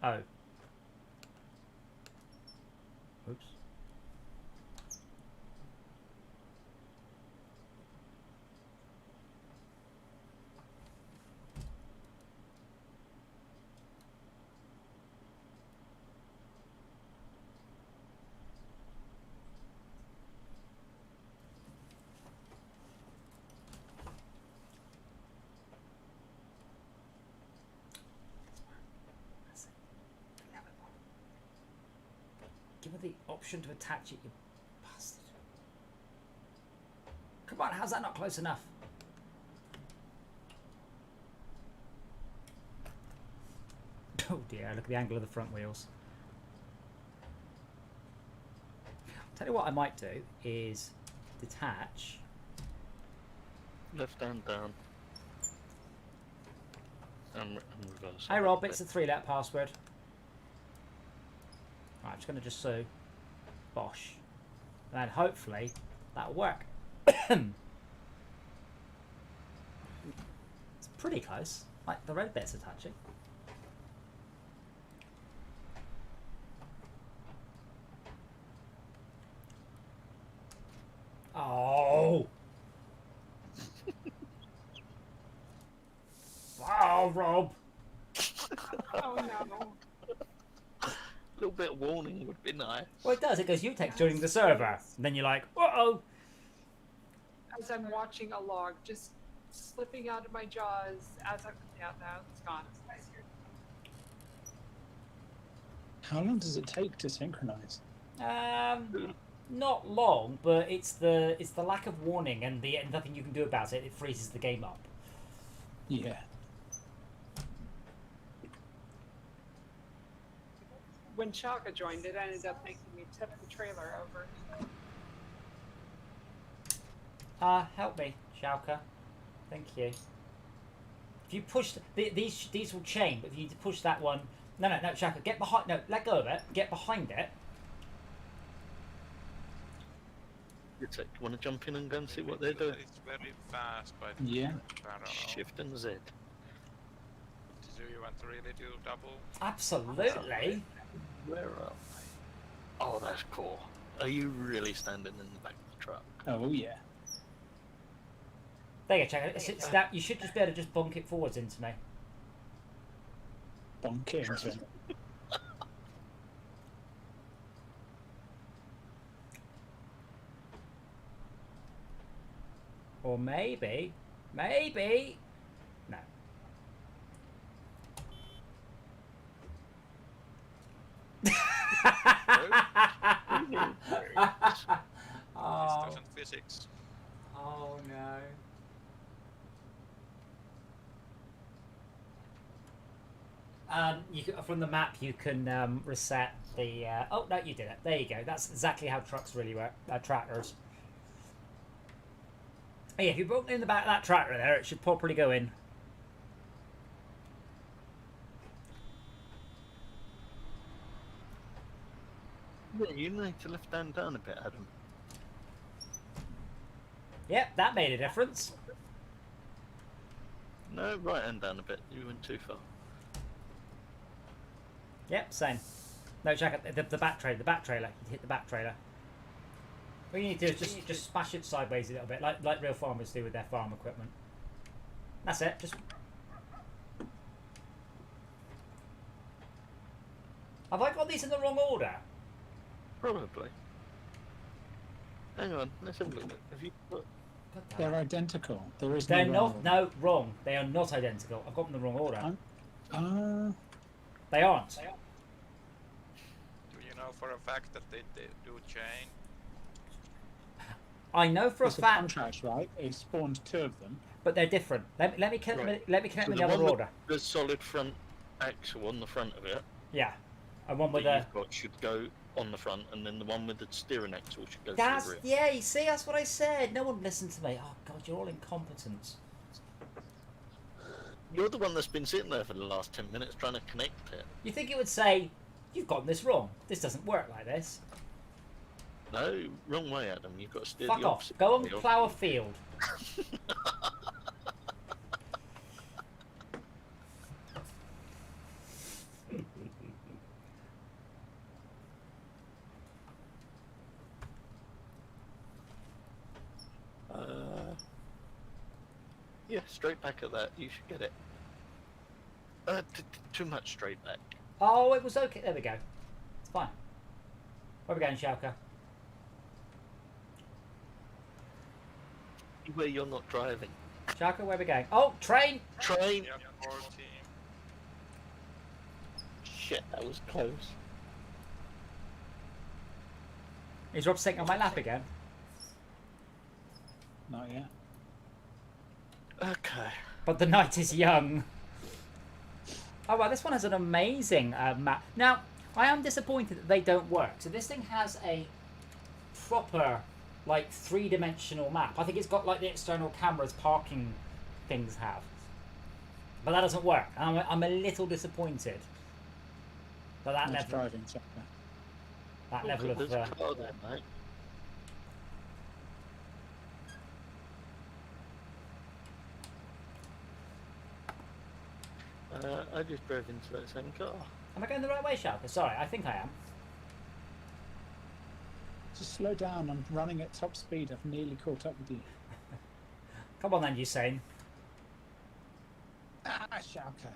Oh. Oops. Give her the option to attach it, you bastard. Come on, how's that not close enough? Oh dear, look at the angle of the front wheels. Tell you what I might do is detach. Left hand down. And reverse. Hey Rob, it's a 3-letter password. Right, I'm just going to just so bosh. And hopefully that'll work. It's pretty close. Like the red bit's attaching. Oh. Oh, Rob. Oh no. A little bit of warning would be nice. Well, it does. It goes text during the server. And then you're like, uh-oh. As I'm watching a log just slipping out of my jaws as I'm, yeah, now it's gone. How long does it take to synchronize? Not long, but it's the lack of warning and the nothing you can do about it. It freezes the game up. Yeah. When Shaka joined, it ended up making me tip the trailer over. Help me, Shauka. Thank you. If you push these will chain, but if you push that one, no, Shauka, get behind. No, let go of it. Get behind it. You want to jump in and go and see what they're doing? It's very fast by Yeah. parallel. Shift and Z. Do you want to really do double? Absolutely. Where are they? Oh, that's cool. Are you really standing in the back of the truck? Oh yeah. There you go, Shauka. It's that you should just be able to just bonk it forwards into me. Bonk it into it. Or maybe, no. This Oh, doesn't physics. oh no. You can, from the map you can reset the. Oh no, you did it. There you go. That's exactly how trucks really work. Tractors. Oh, yeah, if you broke in the back of that tractor there, it should properly go in. Yeah, you need to lift down a bit, Adam. Yep, that made a difference. No, right hand down a bit. You went too far. Yep, same. No, check it. The back trailer. The back trailer. You hit the back trailer. What you need to do is just smash it sideways a little bit, like real farmers do with their farm equipment. That's it. Just. Have I got these in the wrong order? Probably. Hang on, let's have a look. Have you got... They're identical. There is They're no not. No, wrong. They are not identical. I've got them in the wrong order. They aren't. Do you know for a fact that they do chain? I know for a It's a fact, contract, right? It spawned 2 of them. but they're different. Let me connect them. Let me connect them in the other one order. with the solid front axle on the front of it Yeah, and one with that a. you've got should go on the front, and then the one with the steering axle should go That's to the rear. yeah. You see, that's what I said. No one listened to me. Oh God, you're all incompetent. You're the one that's been sitting there for the last 10 minutes trying to connect it. You think it would say, "You've gotten this wrong. This doesn't work like this." No, wrong way, Adam. You've got to steer Fuck the off. opposite Go and way. plough a field. Yeah, straight back at that. You should get it. Too much straight back. Oh, it was okay. There we go. It's fine. Where are we going, Shauka? Where you're not driving. Shauka, where are we going? Oh, train! Train! Yeah, 14. Shit, that was close. Is Rob sitting on my lap again? Not yet. Okay. But the night is young. Oh well, this one has an amazing map. Now, I am disappointed that they don't work. So this thing has a proper, like, 3-dimensional map. I think it's got like the external cameras parking things have. But that doesn't work. I'm a little disappointed. But that Nice level, driving, Chaka. that level There's of a car there, mate. I just drove into that same car. am I going the right way, Shauka? Sorry, I think I am. Just slow down. I'm running at top speed. I've nearly caught up with you. Come on then, Usain. Ah, Shauka.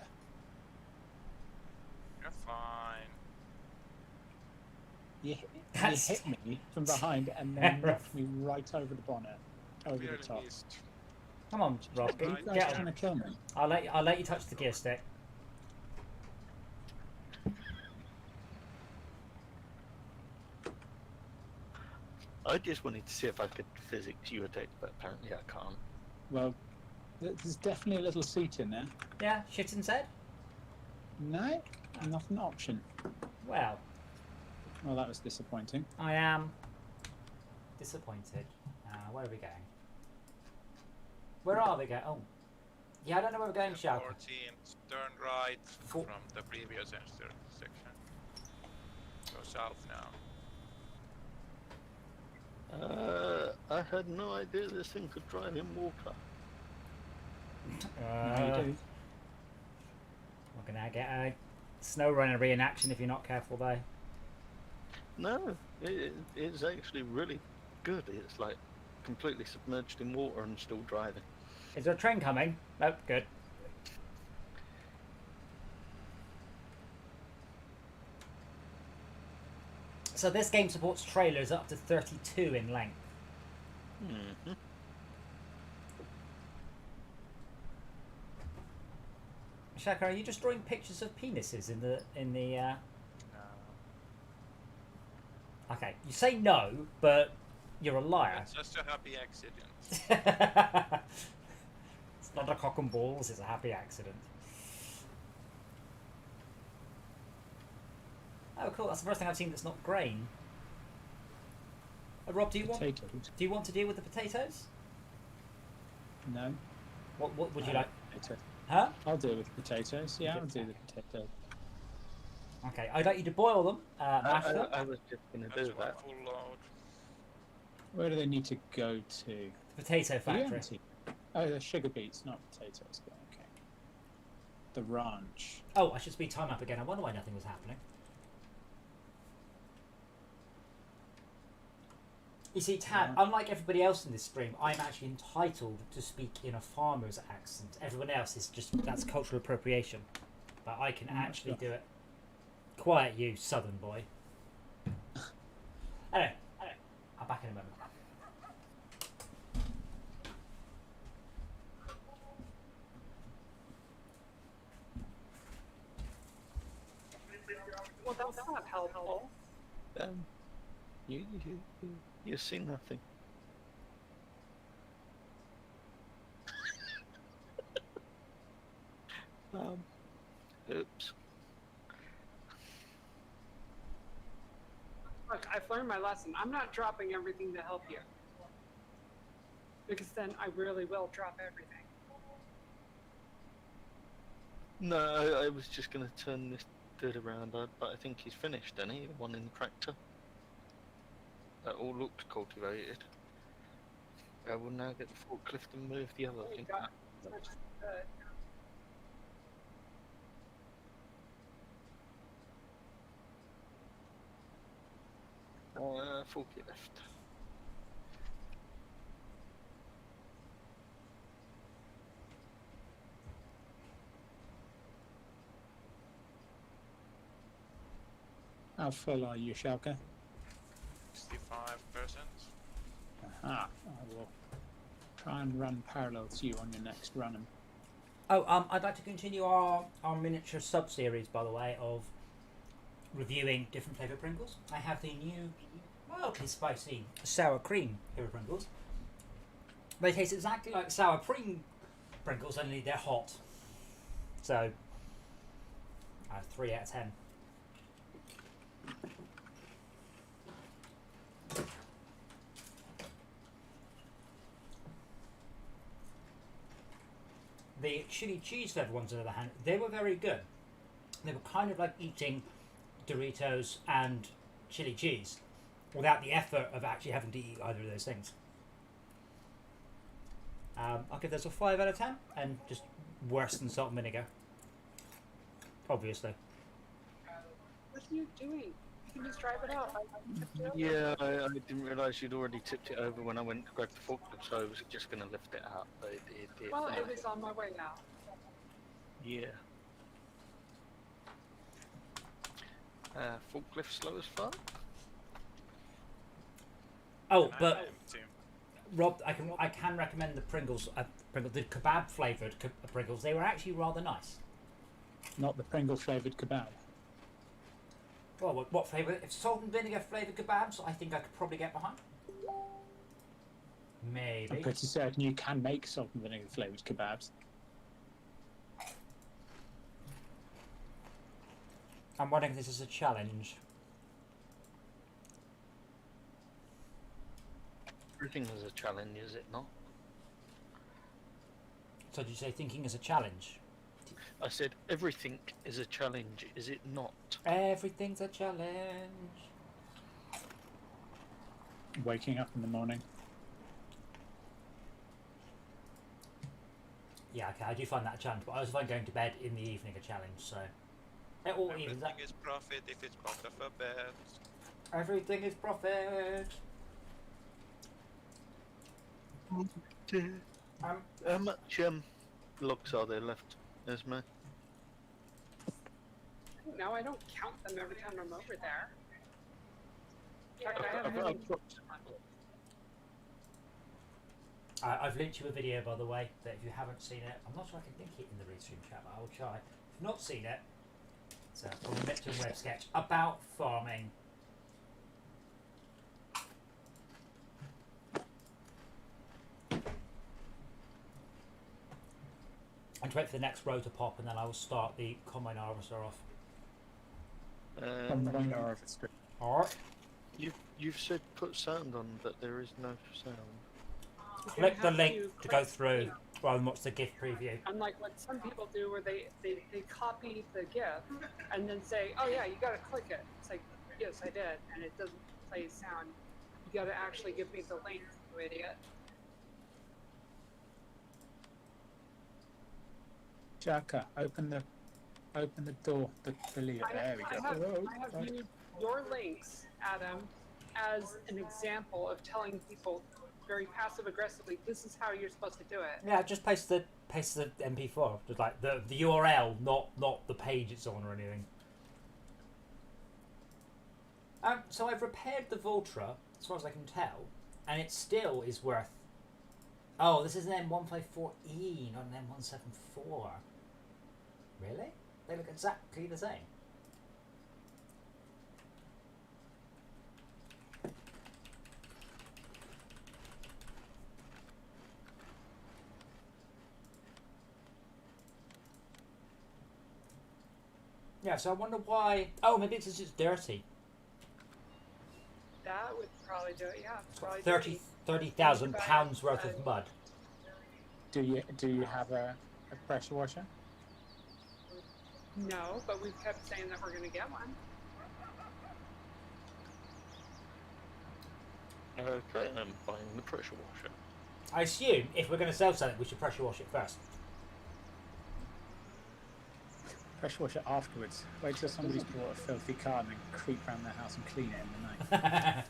You're fine. You That's- hit me from behind and then knocked me right over the bonnet, over the Really top. missed. Come on, Rob. Are you Right, guys Get trying him. to kill me? I'll let you touch the gear stick. I just wanted to see if I could physics you a date, but apparently I can't. Well, there's definitely a little seat in there. Yeah, shit and said. No, not an option. Well, Well, that was disappointing. I am disappointed. Where are we going? Where are we going? Oh, yeah, I don't know where we're going, Shao. 14, turn right Four- from the previous section. Go south now. I had no idea this thing could drive in water. Now you do. We're gonna get a snow runner reenaction if you're not careful, though. No, it's actually really good. It's like completely submerged in water and still driving. Is there a train coming? Nope, good. So this game supports trailers up to 32 in length. Mm-hmm. Shaka, are you just drawing pictures of penises in the? No. Okay, you say no, but you're a liar. It's just a happy accident. It's not a cock and balls, it's a happy accident. Oh, cool! That's the first thing I've seen that's not grain. Rob, do you want to deal with the potatoes? No. What would you like? Potato. Huh? I'll deal with the potatoes. Yeah, I'll do the potato. Okay, I'd like you to boil them, mash them. I was just going to That's do one that. full load. Where do they need to go to? The potato Are you factory. empty? Oh, the sugar beets, not potatoes. Okay. The ranch. Oh, I should speed time up again. I wonder why nothing was happening. You see, Tad, unlike everybody else in this stream, I'm actually entitled to speak in a farmer's accent. Everyone else is just, that's cultural appropriation. But I can actually do it. Quiet you, southern boy. Anyway, I'll back in a moment. Well, that's not helpful. You see nothing. Oops. Look, I've learned my lesson. I'm not dropping everything to help you. Because then I really will drop everything. No, I was just going to turn this dude around, but I think he's finished, isn't he? The one in the tractor. That all looked cultivated. I will now get the forklift and move the other thing. Got as much as I could. Forklift. How full are you, Shauka? 65%. Aha. I will try and run parallel to you on your next run. Oh, I'd like to continue our miniature sub-series, by the way, of reviewing different flavour Pringles. I have the new, mildly spicy sour cream flavour Pringles. They taste exactly like sour cream Pringles, only they're hot. So, 3 out of 10. The chili cheese flavoured ones, on the other hand, they were very good. They were kind of like eating Doritos and chili cheese without the effort of actually having to eat either of those things. I'll give those a 5 out of 10 and just worse than salt and vinegar. Obviously. What are you doing? can just drive it out. I tipped it over. Yeah, I didn't realise you'd already tipped it over when I went to grab the forklift, so I was just going to lift it out. But it Well, it was on my way out. yeah. Forklift slow as fuck. Oh, I but am too. Rob, I can recommend the Pringles, the kebab flavoured Pringles. They were actually rather nice. Not the Pringle flavoured kebab. Well, what flavour? If salt and vinegar flavoured kebabs, I think I could probably get behind. I'm Maybe. pretty certain you can make salt and vinegar flavoured kebabs. I'm wondering if this is a challenge. Everything is a challenge, is it not? So did you say thinking is a challenge? I said everything is a challenge, is it not? Everything's a challenge. Waking up in the morning. Yeah, okay, I do find that a challenge, but I also find going to bed in the evening a challenge, so... It all evens out. Everything is profit if it's part of a bet. Everything is profit. How much logs are there left, Esme? No, I don't count them every time I'm over there. In fact, I haven't even- I've linked you a video, by the way, that if you haven't seen it, I'm not sure I can link it in the restream chat, but I will try. If you've not seen it, it's from a Mitchell web sketch about farming. And to wait for the next row to pop, and then I will start the combine harvester off. Combine harvester. Alright. You've said put sound on, but there is no sound. You're Click gonna the have link to to go click, through you know, rather than watch the GIF preview. Unlike what some people do where they copy the GIF and then say, oh yeah, you gotta click it. It's like, yes, I did, and it doesn't play sound. You gotta actually give me the link, you idiot. Jaka, open the door, the lever. There we go. I have used your links, Adam, as an example of telling people very passive aggressively, this is how you're supposed to do it. Yeah, just paste the MP4, just like the URL, not the page it's on or anything. So I've repaired the Voltra, as far as I can tell, and it still is worth. Oh, this is an M154E, not an M174. Really? They look exactly the same. Yeah, so I wonder why. Oh, maybe it's just dirty. That would probably do it, yeah. It's got Probably 30,000 pounds worth of mud. Do you have a pressure washer? No, but we've kept saying that we're going to get one. Okay, I'm buying the pressure washer. I assume if we're going to sell something, we should pressure wash it first. Pressure washer afterwards. Wait till somebody's bought a filthy car and then creep around their house and clean it in the night.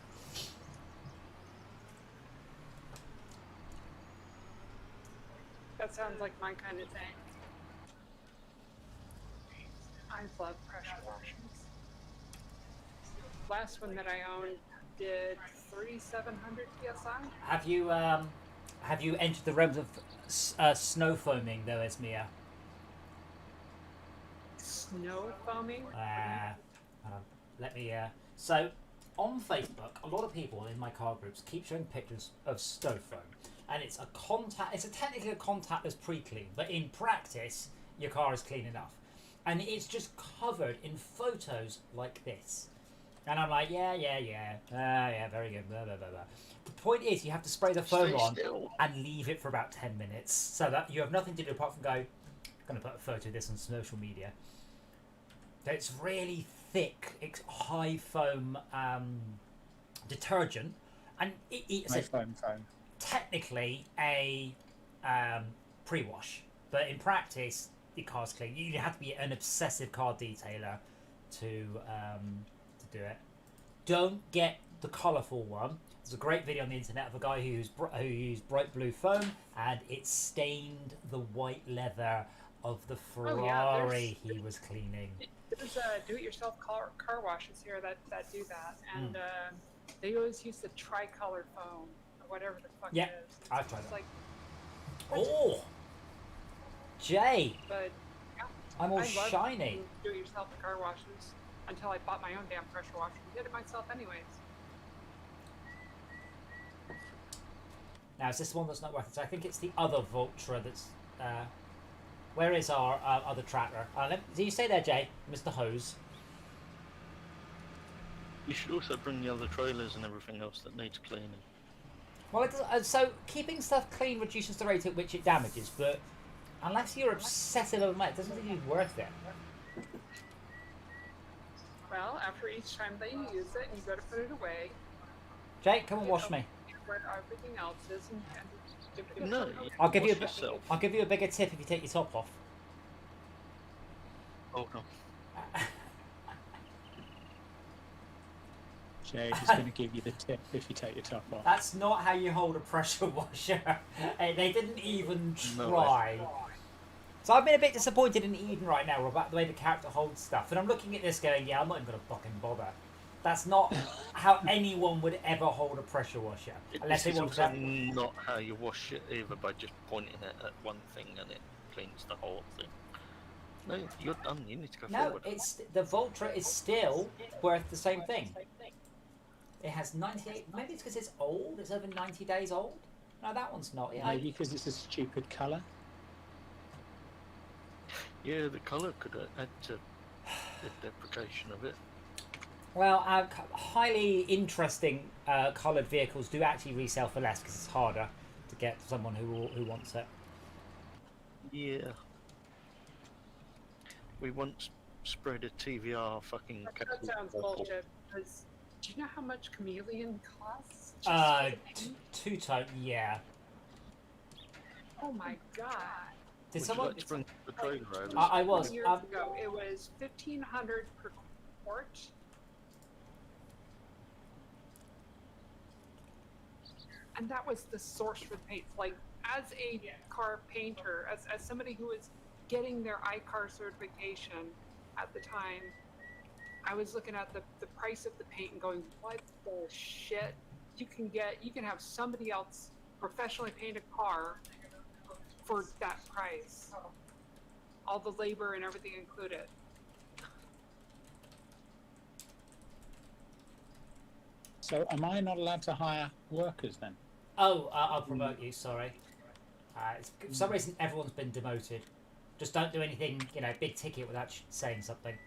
That sounds like my kind of thing. I love pressure washers. Last one that I owned did 3,700 psi. Have you entered the realms of snow foaming though, Esmia? Snow foaming. Hold on. Let me. So, on Facebook, a lot of people in my car groups keep showing pictures of snow foam, and it's a contact. It's technically a contactless pre-clean, but in practice, your car is clean enough, and it's just covered in photos like this. And I'm like, yeah, very good. Blah, blah, blah, blah. The point is, you have to spray the foam Stay on still. and leave it for about 10 minutes, so that you have nothing to do apart from go. I'm going to put a photo of this on social media. It's really thick, it's high foam detergent, and it's foam. technically a pre-wash, but in practice, your car's clean. You have to be an obsessive car detailer to do it. don't get the colourful one. There's a great video on the internet of a guy who used bright blue foam, and it stained the white leather of the Ferrari he was cleaning. There's do-it-yourself car washes here that do that, and they always use the tricolor foam or whatever the fuck Yeah, it is. I've tried It's that. like, Oh, Jay, but yeah, I'm all I love shiny. do-it-yourself car washes until I bought my own damn pressure washer and did it myself anyways. Now, is this the one that's not working? So I think it's the other Voltra that's... where is our other tracker? Do you stay there, Jay? Mr. Hose. You should also bring the other trailers and everything else that needs cleaning. Well, it does, so keeping stuff clean reduces the rate at which it damages, but unless you're obsessive over it doesn't seem to be worth it. Well, after each time that you use it, you gotta put it away. Jay, come and wash me. Where everything else is, and give it a No, good- I'll give you wash yourself. I'll give you a bigger tip if you take your top off. Oh no. Jay is going to give you the tip if you take your top off. That's not how you hold a pressure washer. They didn't even No. try. So I've been a bit disappointed in Eden right now about the way the character holds stuff. And I'm looking at this going, yeah, I'm not even going to fucking bother. That's not how anyone would ever hold a pressure washer. Unless they This is want to also have... not how you wash it either, by just pointing it at one thing and it cleans the whole thing. No, you're done. You need to go No, forward. it's the Voltra is still worth the same thing. It has 98... Maybe it's because it's old. It's over 90 days old. No, that one's not. Yeah, Maybe because it's a stupid colour. Yeah, the colour could add to the deprecation of it. Well, highly interesting coloured vehicles do actually resell for less because it's harder to get someone who wants it. Yeah. We once spread a TVR fucking... That sounds bullshit. Because do you know how much Chameleon costs? Two-tone, yeah. Oh my god! Did Would someone? you like to bring the trailer over? I was. Years ago, it was $1,500 per quart. And that was the source for the paint. Like, as a car painter, as somebody who was getting their iCar certification at the time, I was looking at the price of the paint and going, what the shit? You can have somebody else professionally paint a car for that price. All the labor and everything included. So am I not allowed to hire workers then? Oh, I'll promote you. Sorry. For some reason, everyone's been demoted. Just don't do anything, big ticket without saying something.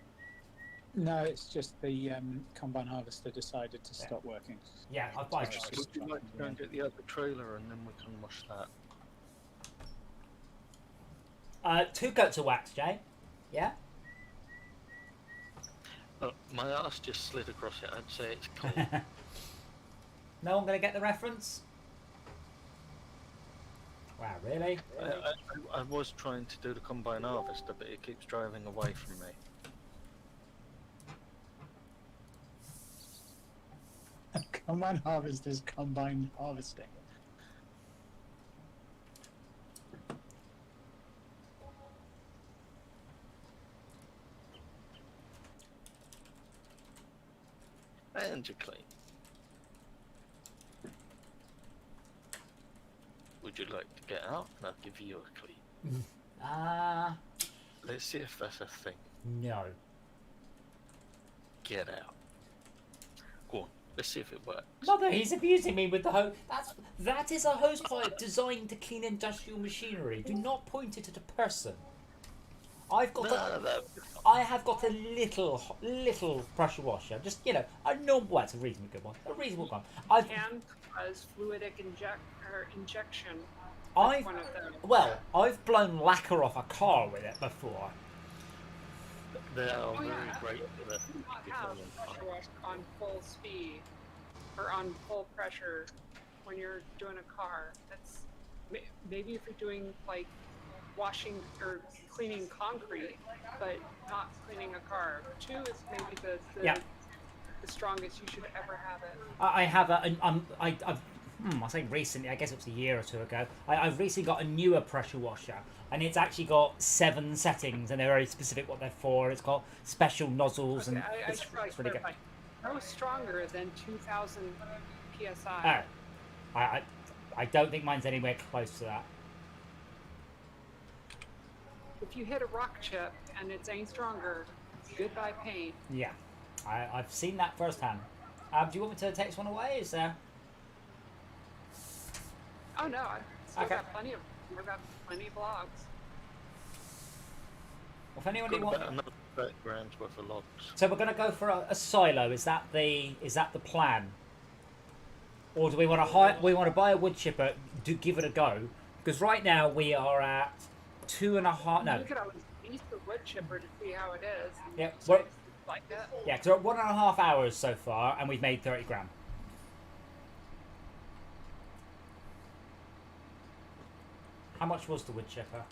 No, it's just the combine harvester decided to stop working. Yeah, I'll buy Sorry. it. Would you like to go and get the other trailer and then we can wash that? 2 coats of wax, Jay. Yeah. My ass just slid across it. I'd say it's cold. No one gonna get the reference? Wow, really? I was trying to do the combine harvester, but it keeps driving away from me. Combine harvesters, combine harvesting. And you're clean. Would you like to get out and I'll give you a clean? Let's see if that's a thing. No. Get out. Go on, let's see if it works. Mother, he's abusing me with the hose. That is a hose pipe designed to clean industrial machinery. Do not point it at a person. I have got a little pressure washer. Just a normal. Well, it's a reasonably good one. A reasonable one. And cause fluidic injection. That's one of them. I've blown lacquer off a car with it before. They are Oh, very yeah. great for the Do not have pressure wash on full speed or on full pressure when you're doing a car. That's maybe if you're doing like washing or cleaning concrete, but not cleaning a car. 2 is maybe the the strongest you should ever have it. I have I say recently, I guess it was a year or two ago. I've recently got a newer pressure washer, and it's actually got 7 settings, and they're very specific what they're for. It's got special nozzles, Okay, and I it's should probably really good. clarify. No stronger than 2,000 psi. Oh, I don't think mine's anywhere close to that. If you hit a rock chip and it's any stronger, goodbye pain. Yeah, I've seen that firsthand. Do you want me to take this one away? Is there? Oh no, I still Okay. got plenty of. We've got plenty of logs. Well, if anyone Got wants. about another 30 grams worth of logs. So we're going to go for a silo. Is that the plan? Or do we want to hire? We want to buy a wood chipper. Give it a go. Because right now we are at 2.5. No. You could always use the wood chipper to see how it is. and Yeah, decide well- if you like it. Yeah, because we're at 1.5 hours so far, and we've made 30 grand. How much was the wood chipper?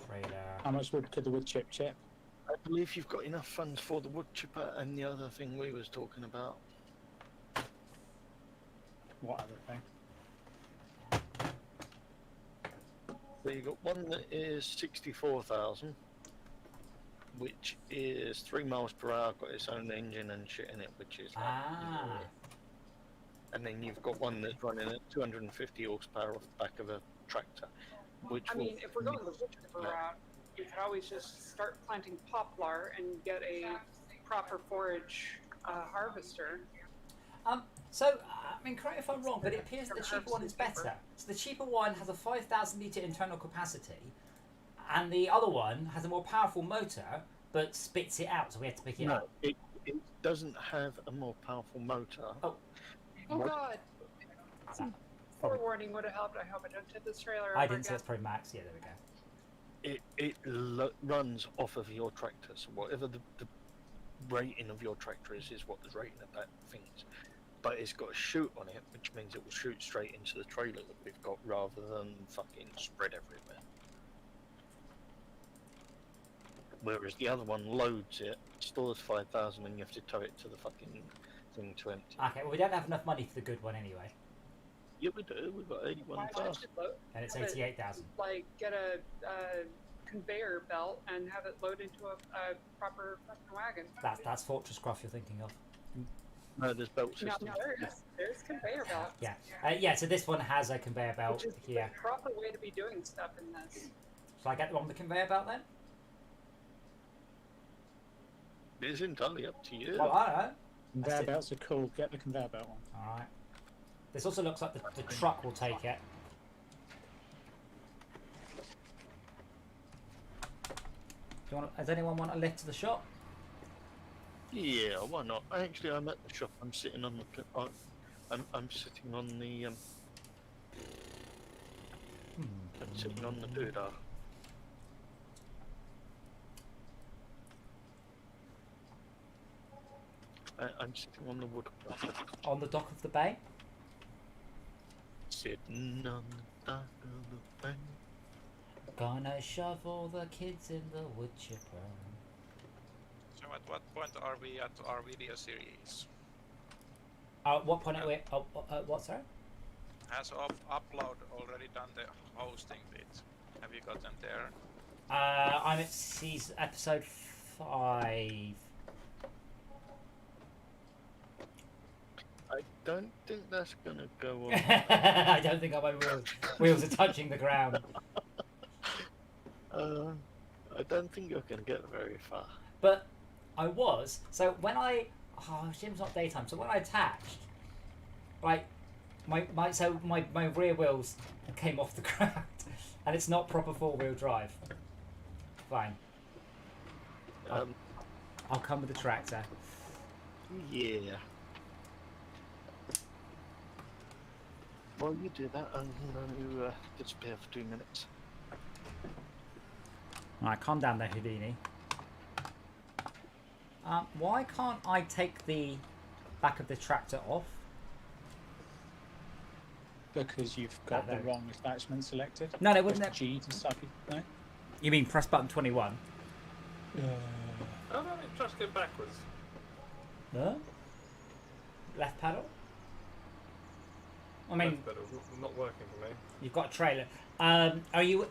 Trader. How much wood could the wood chip chip? I believe you've got enough funds for the wood chipper and the other thing we was talking about. What other thing? So you got one that is 64,000, which is 3 miles per hour, got its own engine and shit in it, which is like, Ah. and then you've got one that's running at 250 horsepower off the back of a tractor, which I mean, if we're going the wood chipper route, you could always just start planting poplar and get a proper forage harvester. So, I mean, correct me if I'm wrong, but it appears that the cheaper one is better. So the cheaper one has a 5,000 litre internal capacity, and the other one has a more powerful motor, but spits it out, so we have to pick it no, up. it doesn't have a more powerful motor. Oh. Oh What? god! Some forewarning would have helped. I hope I don't hit this trailer. I ever didn't say again. it's Pro Max. Yeah, there we go. It runs off of your tractor, so whatever the rating of your tractor is what the rating of that thing is. But it's got a chute on it, which means it will shoot straight into the trailer that we've got rather than fucking spread everywhere. Whereas the other one loads it, stores 5,000, and you have to tow it to the fucking thing to empty. Okay, well, we don't have enough money for the good one anyway, Yeah, we do. We've got Why not 81,000. just load, and it's have it, 88,000. like, get a conveyor belt and have it load into a proper fucking wagon. That's Fortress Craft you're thinking of. No, there's belt No, systems. there's conveyor belts. Yeah, yeah. So this one has a conveyor belt Which is here. the proper way to be doing stuff in this. Shall I get the one with the conveyor belt then? It's entirely up to you. Well, I don't know. Conveyor it. belts are cool. Get the conveyor belt one. All right. This also looks like the truck will take it. Do you want? Does anyone want a lift to the shop? Yeah, why not? Actually, I'm at the shop. I'm sitting on the. I'm sitting on the. I'm sitting on the doodah. I'm sitting on the wood. On the dock of the bay. Sitting on the dock of the bay. Gonna shovel the kids in the wood chipper. So at what point are we at our video series? What point are we? What? Sorry. Has upload already done the hosting bit? Have you gotten there? I'm at episode 5. I don't think that's gonna go on. I don't think my wheels are touching the ground. I don't think you're gonna get very far. But I was. So when I Jim's not daytime. So when I attached, like my rear wheels came off the ground, and it's not proper 4-wheel drive. Fine. I'll come with the tractor. Yeah. While you do that, I'm going to disappear for 2 minutes. Alright, calm down there, Houdini. Why can't I take the back of the tractor off? Because you've got That the there. wrong attachment selected. No, wouldn't Press it? G to start. No. You mean press button 21? How do I make trash go backwards? No? Left paddle? I mean, Left pedal, not working for me. you've got a trailer.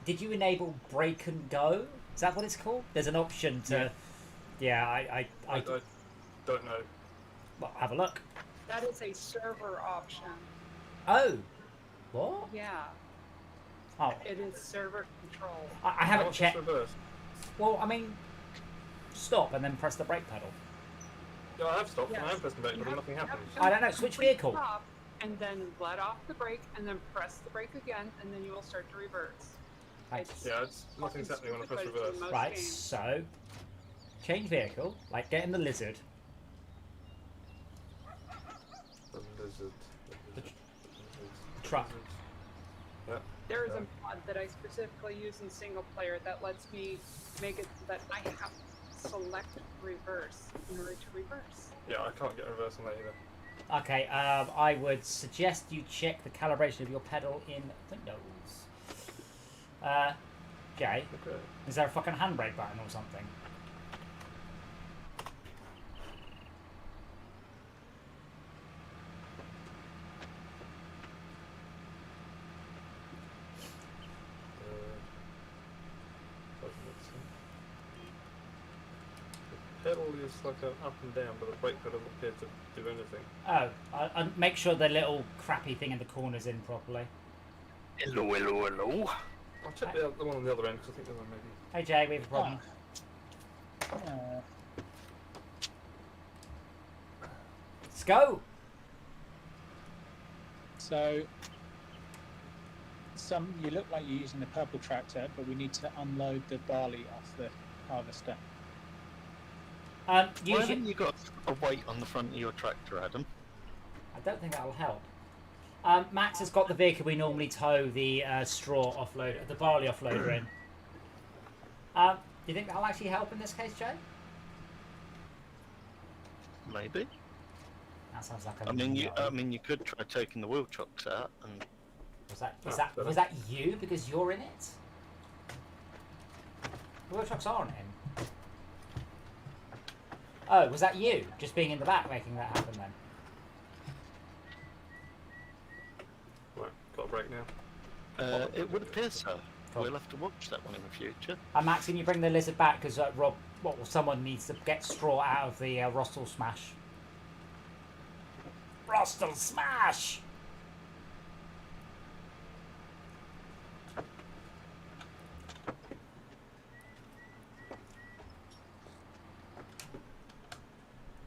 Did you enable brake and go? Is that what it's called? There's an option to. Yeah, I don't know. well, have a look. That is a server option. Oh, what? Yeah, Oh, it is server control. I How haven't much is checked. reverse? Well, I mean, stop and then press the brake pedal. Yeah, I have stopped and I Yes. am pressing brake, You but have- nothing you have happens. to I don't know, switch complete vehicle. stop, and then let off the brake, and then press the brake again, and then you will start to reverse. Thanks. It's Yeah, nothing's happening when I press stupid, but it's in reverse. most Right, games. so change vehicle, like get in the lizard. The lizard. Truck. Yeah. There is Yeah. a mod that I specifically use in single player that lets me make it so that I have to select reverse in order to reverse. Yeah, I can't get reverse on that either. Okay, I would suggest you check the calibration of your pedal in Windows. Jay, Okay. is there a fucking handbrake button or something? The pedal is like an up and down, but the brake pedal doesn't appear to do anything. Oh, make sure the little crappy thing in the corner's in properly. Hello, hello, hello. I'll check the one on the other end because I think the one maybe. Hey Jay, we have a problem. Let's go! So, you look like you're using the purple tractor, but we need to unload the barley off the harvester. Why Usually, haven't you got a weight on the front of your tractor, Adam? I don't think that'll help. Max has got the vehicle we normally tow the straw offloader, the barley offloader in. Do you think that'll actually help in this case, Jay? Maybe. That sounds like a I mean, you no. you could try taking the wheel chocks out and Was that you because you're in it? The wheel trucks aren't in. Oh, was that you just being in the back making that happen then? Right, got a brake now. it would appear so. Cool. We'll have to watch that one in the future. Max, can you bring the lizard back because someone needs to get straw out of the Rostel Smash. Rostel Smash!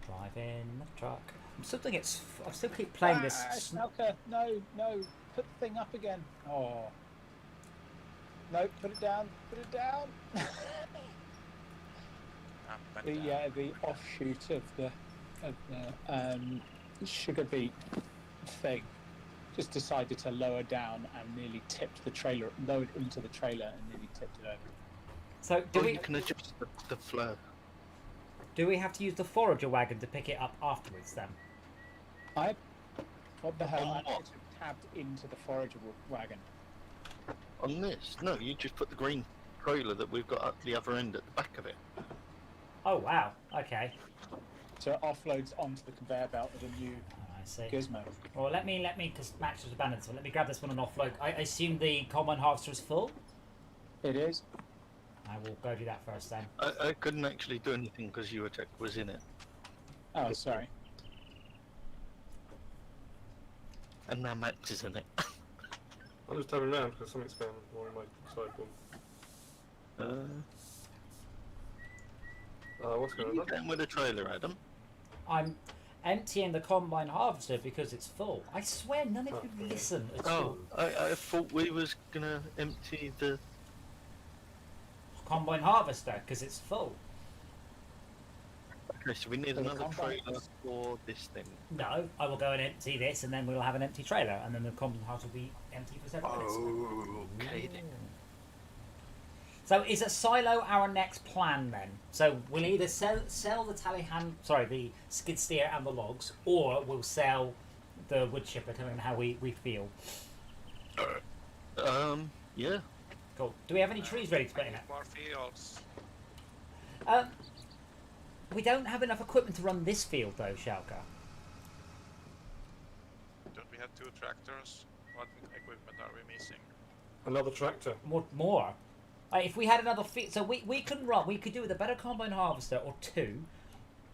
Driving the truck. I still keep playing this. Snelka, no, put the thing up again. Oh. No, put it down, put it down. Up and down. The offshoot of the sugar beet thing just decided to lower down and nearly tipped the trailer, lowered into the trailer and nearly tipped it over. So You can adjust the flow. do we have to use the forager wagon to pick it up afterwards then? What the hell? On I what? just tabbed into the forager wagon. On this? No, you just put the green trailer that we've got at the other end at the back of it. Oh wow. Okay. So it offloads onto the conveyor belt with a new I see. gizmo. Well, let me, because Max was abandoned, so let me grab this one and offload. I assume the combine harvester is full. It is. I will go do that first then. I couldn't actually do anything because your tech was in it. Oh, sorry. And now Max is in it. I'm just turning around because something's found more in my sideboard. What's What are going you on? doing with a trailer, Adam? I'm emptying the combine harvester because it's full. I swear none of you listen at all. Oh, I thought we was gonna empty the... Combine harvester because it's full. Okay, so we need So the another combine trailer is- for this thing. No, I will go and empty this and then we'll have an empty trailer and then the combine harvester will be empty for several minutes. Oh, okay then. So is a silo our next plan then? So we'll either sell the skid steer and the logs, or we'll sell the wood chipper, depending on how we feel. Yeah. Cool. Do we have any trees ready to put in it? More fields. We don't have enough equipment to run this field, though, Shalka. Don't we have 2 tractors? What equipment are we missing? Another tractor. More. Like, if we had another field, so we can run. We could do with a better combine harvester or 2,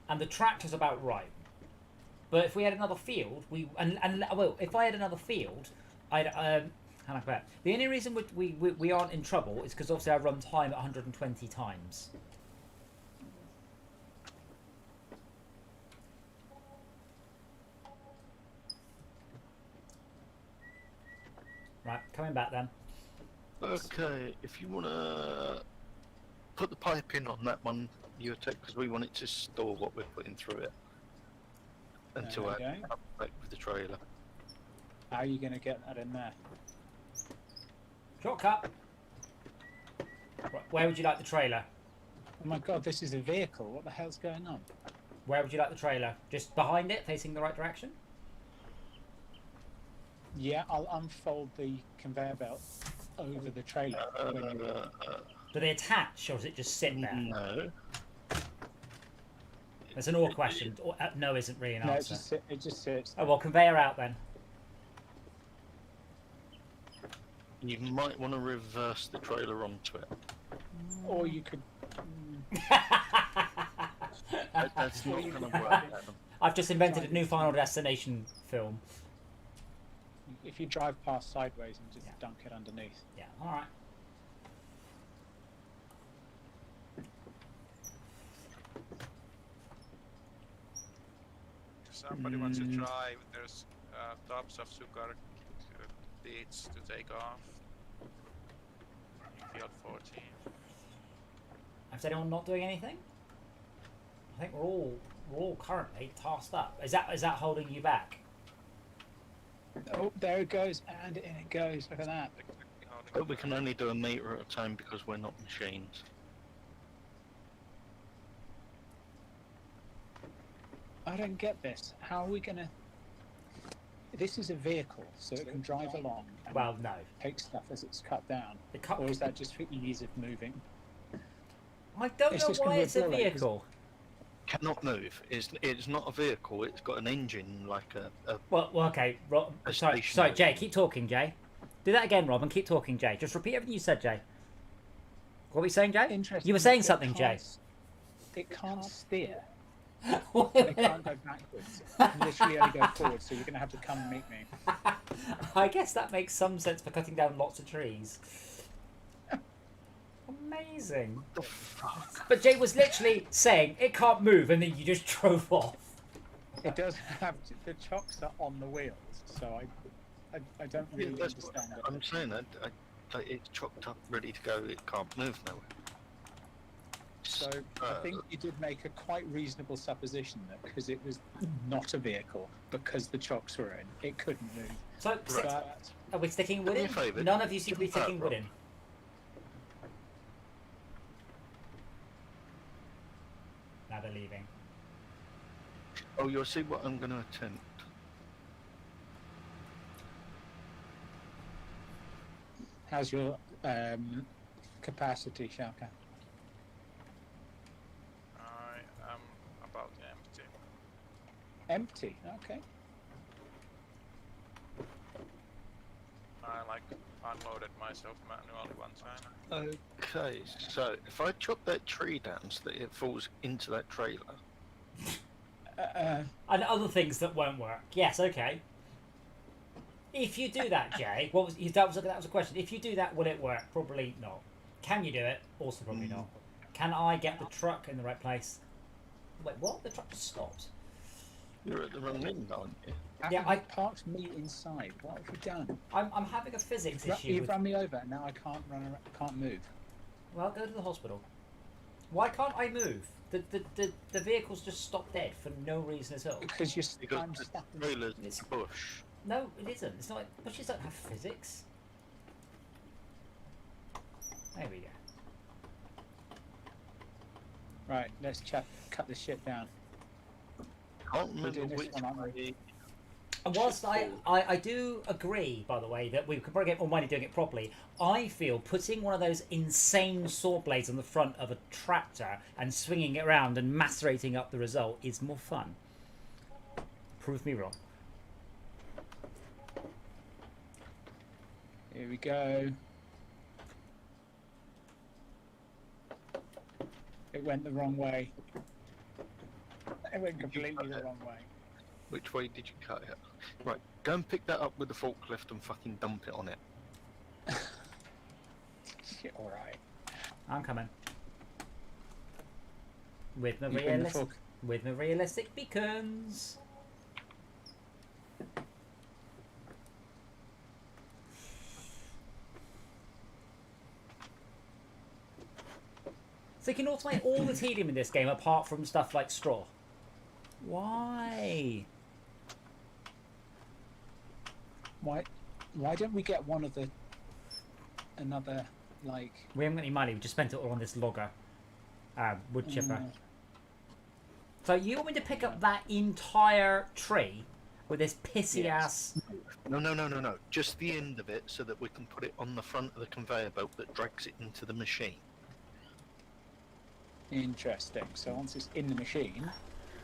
and the tractor's about right. But if we had another field, if I had another field, I'd how can I put it? The only reason we aren't in trouble is because obviously I run time at 120 times. Right, coming back then. Okay, if you want to put the pipe in on that one, you attack, because we want it to store what we're putting through it. Until I Okay. come back with the trailer. How are you going to get that in there? Shortcut. Right, where would you like the trailer? Oh my god, this is a vehicle. What the hell's going on? Where would you like the trailer? Just behind it, facing the right direction? Yeah, I'll unfold the conveyor belt over the trailer. when you- Do they attach, or does it just sit there? No. It's an or question. No isn't really an no, answer. it just sits. Oh, well, conveyor out then. You might want to reverse the trailer onto it. Or you could. That's not going to work. Adam. I've just invented a new Final Destination film. If you drive past sideways and just Yeah. dunk it underneath. Yeah, alright. Somebody wants to try. There's tubs of sugar beets to take off. In field 14. Is anyone not doing anything? I think we're all currently tasked up. Is that holding you back? Oh, there it goes, and in it goes. Look at that. Exactly holding But we the can only do a meter at a time because we're not machines. I don't get this. How are we gonna? This is a vehicle, so it can drive along and Well, no. take stuff as it's cut down. It can't, Or is that just for ease of moving? I don't It's know just why gonna it's a roll it, 'cause- vehicle. Cannot move. It's not a vehicle. It's got an engine like a Well, okay. A Sorry, stationary Jay. one. Keep talking, Jay. Do that again, Rob, and keep talking, Jay. Just repeat everything you said, Jay. What were you saying, Jay? Interesting. You were saying it something, Jay. can't- It can't steer. And it can't go backwards. It can literally only go forward, so you're going to have to come and meet me. I guess that makes some sense for cutting down lots of trees. Amazing. the fuck. But Jay was literally saying it can't move, and then you just drove off. It does have the chocks are on the wheels, so I don't Yeah, really that's what understand it. I'm saying that it's chopped up, ready to go. It can't move nowhere. So I think you did make a quite reasonable supposition that because it was not a vehicle, because the chocks were in, it couldn't move. So, But are we sticking wood Do me in? a favour, None of you seem to be give me sticking that, wood Rob. in. Now they're leaving. Oh, you'll see what I'm going to attempt. how's your capacity, Shalka? I am about empty. Empty. Okay. I unloaded myself manually one time. Okay, so if I chop that tree down so that it falls into that trailer, And other things that won't work. Yes, okay. If you do that, Jay, that was a question. If you do that, will it work? Probably not. Can you do it? Also probably not. Can I get the truck in the right place? Wait, what? The truck just stopped. you're at the wrong end, aren't you? Yeah, I parked me inside. What have you done? I'm having a physics issue. You've With, run me over, and now I can't run. Can't move. well, go to the hospital. Why can't I move? The vehicle's just stopped dead for no reason at all. Because Because I'm the stuck in trailer's It's- bush. No, it isn't. It's not. Bushes don't have physics. There we go. Right, let's cut this shit down. Can't We'll do remember this which one, aren't we? way. And whilst Shit I, fool. I do agree, by the way, that we could probably get more money doing it properly, I feel putting one of those insane saw blades on the front of a tractor and swinging it around and macerating up the result is more fun. Prove me wrong. Here we go. It went the wrong way. It went completely the wrong way. Which way did you cut it? Right, go and pick that up with the forklift and fucking dump it on it. Shit, alright. I'm coming. With my You bring the realistic, fork. with my realistic beacons. So you can automate all the tedium in this game apart from stuff like straw. Why? Why don't we get one of the another like We haven't got any money. We just spent it all on this logger, wood chipper. So you want me to pick up that entire tree with this pissy Yes. ass? No. Just the end of it so that we can put it on the front of the conveyor belt that drags it into the machine. interesting? So once it's in the machine,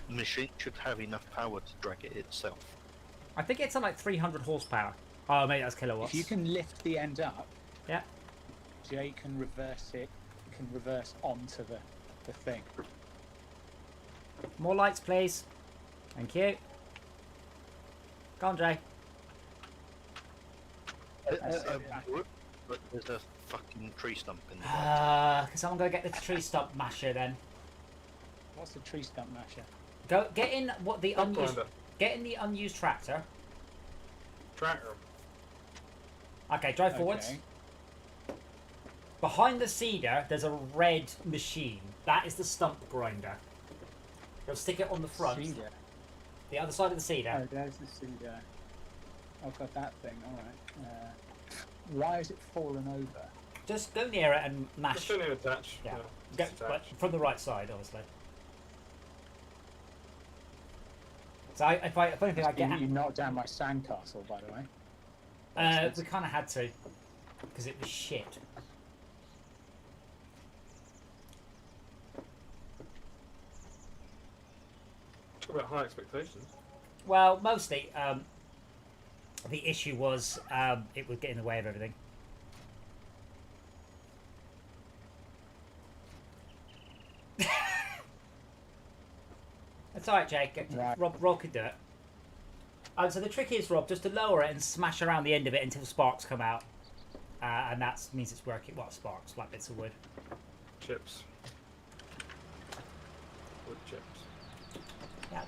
The machine should have enough power to drag it itself. I think it's on like 300 horsepower. Oh, maybe that's kilowatts. if you can lift the end up, Yeah. Jay can reverse it. Can reverse onto the thing. More lights, please. Thank you. Go on, Jay. But there's a fucking tree stump in the way. Can someone go get the tree stump masher then? What's the tree stump masher? Go get in what the Stump unused. grinder. Get in the unused tractor. Tractor. Okay, drive forwards. Okay. Behind the cedar, there's a red machine. That is the stump grinder. You'll stick it on the front, Cedar. the other side of the cedar. Oh, there's the cedar. I've got that thing. All right. Why has it fallen over? Just go near it and mash. Just don't even attach. Yeah. No, Go, just but attach. from the right side, obviously. So if anything, I get. You knocked down my sandcastle, by the way. We kind of had to, because it was shit. Talk about high expectations. Well, mostly, the issue was it would get in the way of everything. It's alright, Jake. Right. Rob could do it. So the trick is, Rob, just to lower it and smash around the end of it until sparks come out. And that means it's working. What sparks? Like bits of wood. Chips. Wood chips. Yeah.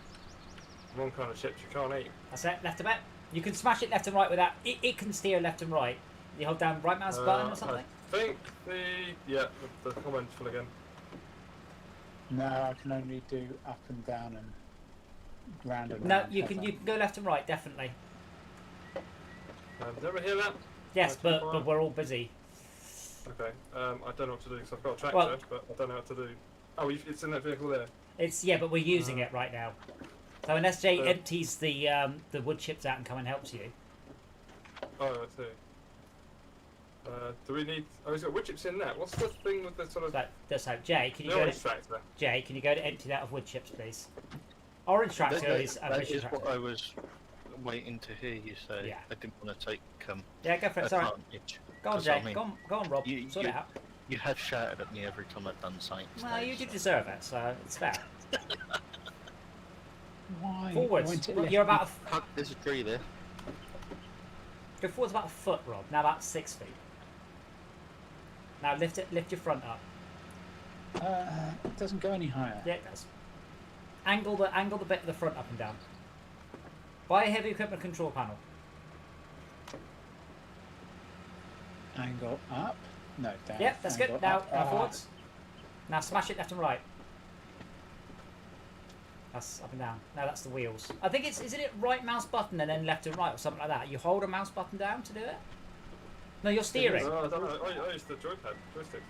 One kind of chips you can't eat. That's it. Left to bit. You can smash it left and right without. It can steer left and right. You hold down right mouse button or something. I think the comment's full again. No, I can only do up and down and round and No, round. you can go left and right definitely. Did everyone hear that? Yes, Right, but fine. we're all busy. Okay. I don't know what to do because I've got a tractor, Well- but I don't know what to do. Oh, it's in that vehicle there. It's but we're using it right now. So unless Jay Uh, empties the wood chips out and come and helps you. Oh, I see. Do we need? Oh, he's got wood chips in there. What's the thing with the sort of? So Jay, can you No, go? it's tractor. Jay, can you go to empty that of wood chips, please? Orange tractor is a That mission is tractor. what I was waiting to hear you say. Yeah. I didn't want to take Yeah, go for it. Sorry. advantage. Go on, 'Cause, Jay. I mean, Go on, Rob. you- Sort it out. You have shouted at me every time I've done science. Well, you do deserve it, so it's fair. Why? Forwards. Won't it You're let about There's a tree there. go forwards about a foot, Rob. Now about 6 feet. Now lift your front up. It doesn't go any higher. Yeah, it does. Angle the bit of the front up and down. Buy a heavy equipment control panel. Angle up. No, down. Yep, that's good. Angle Now, up. now forwards. Now smash it left and right. That's up and down. Now that's the wheels. I think isn't it right mouse button and then left and right or something like that? You hold a mouse button down to do it? No, you're steering. Oh, I don't know. I used the joystick. Thing.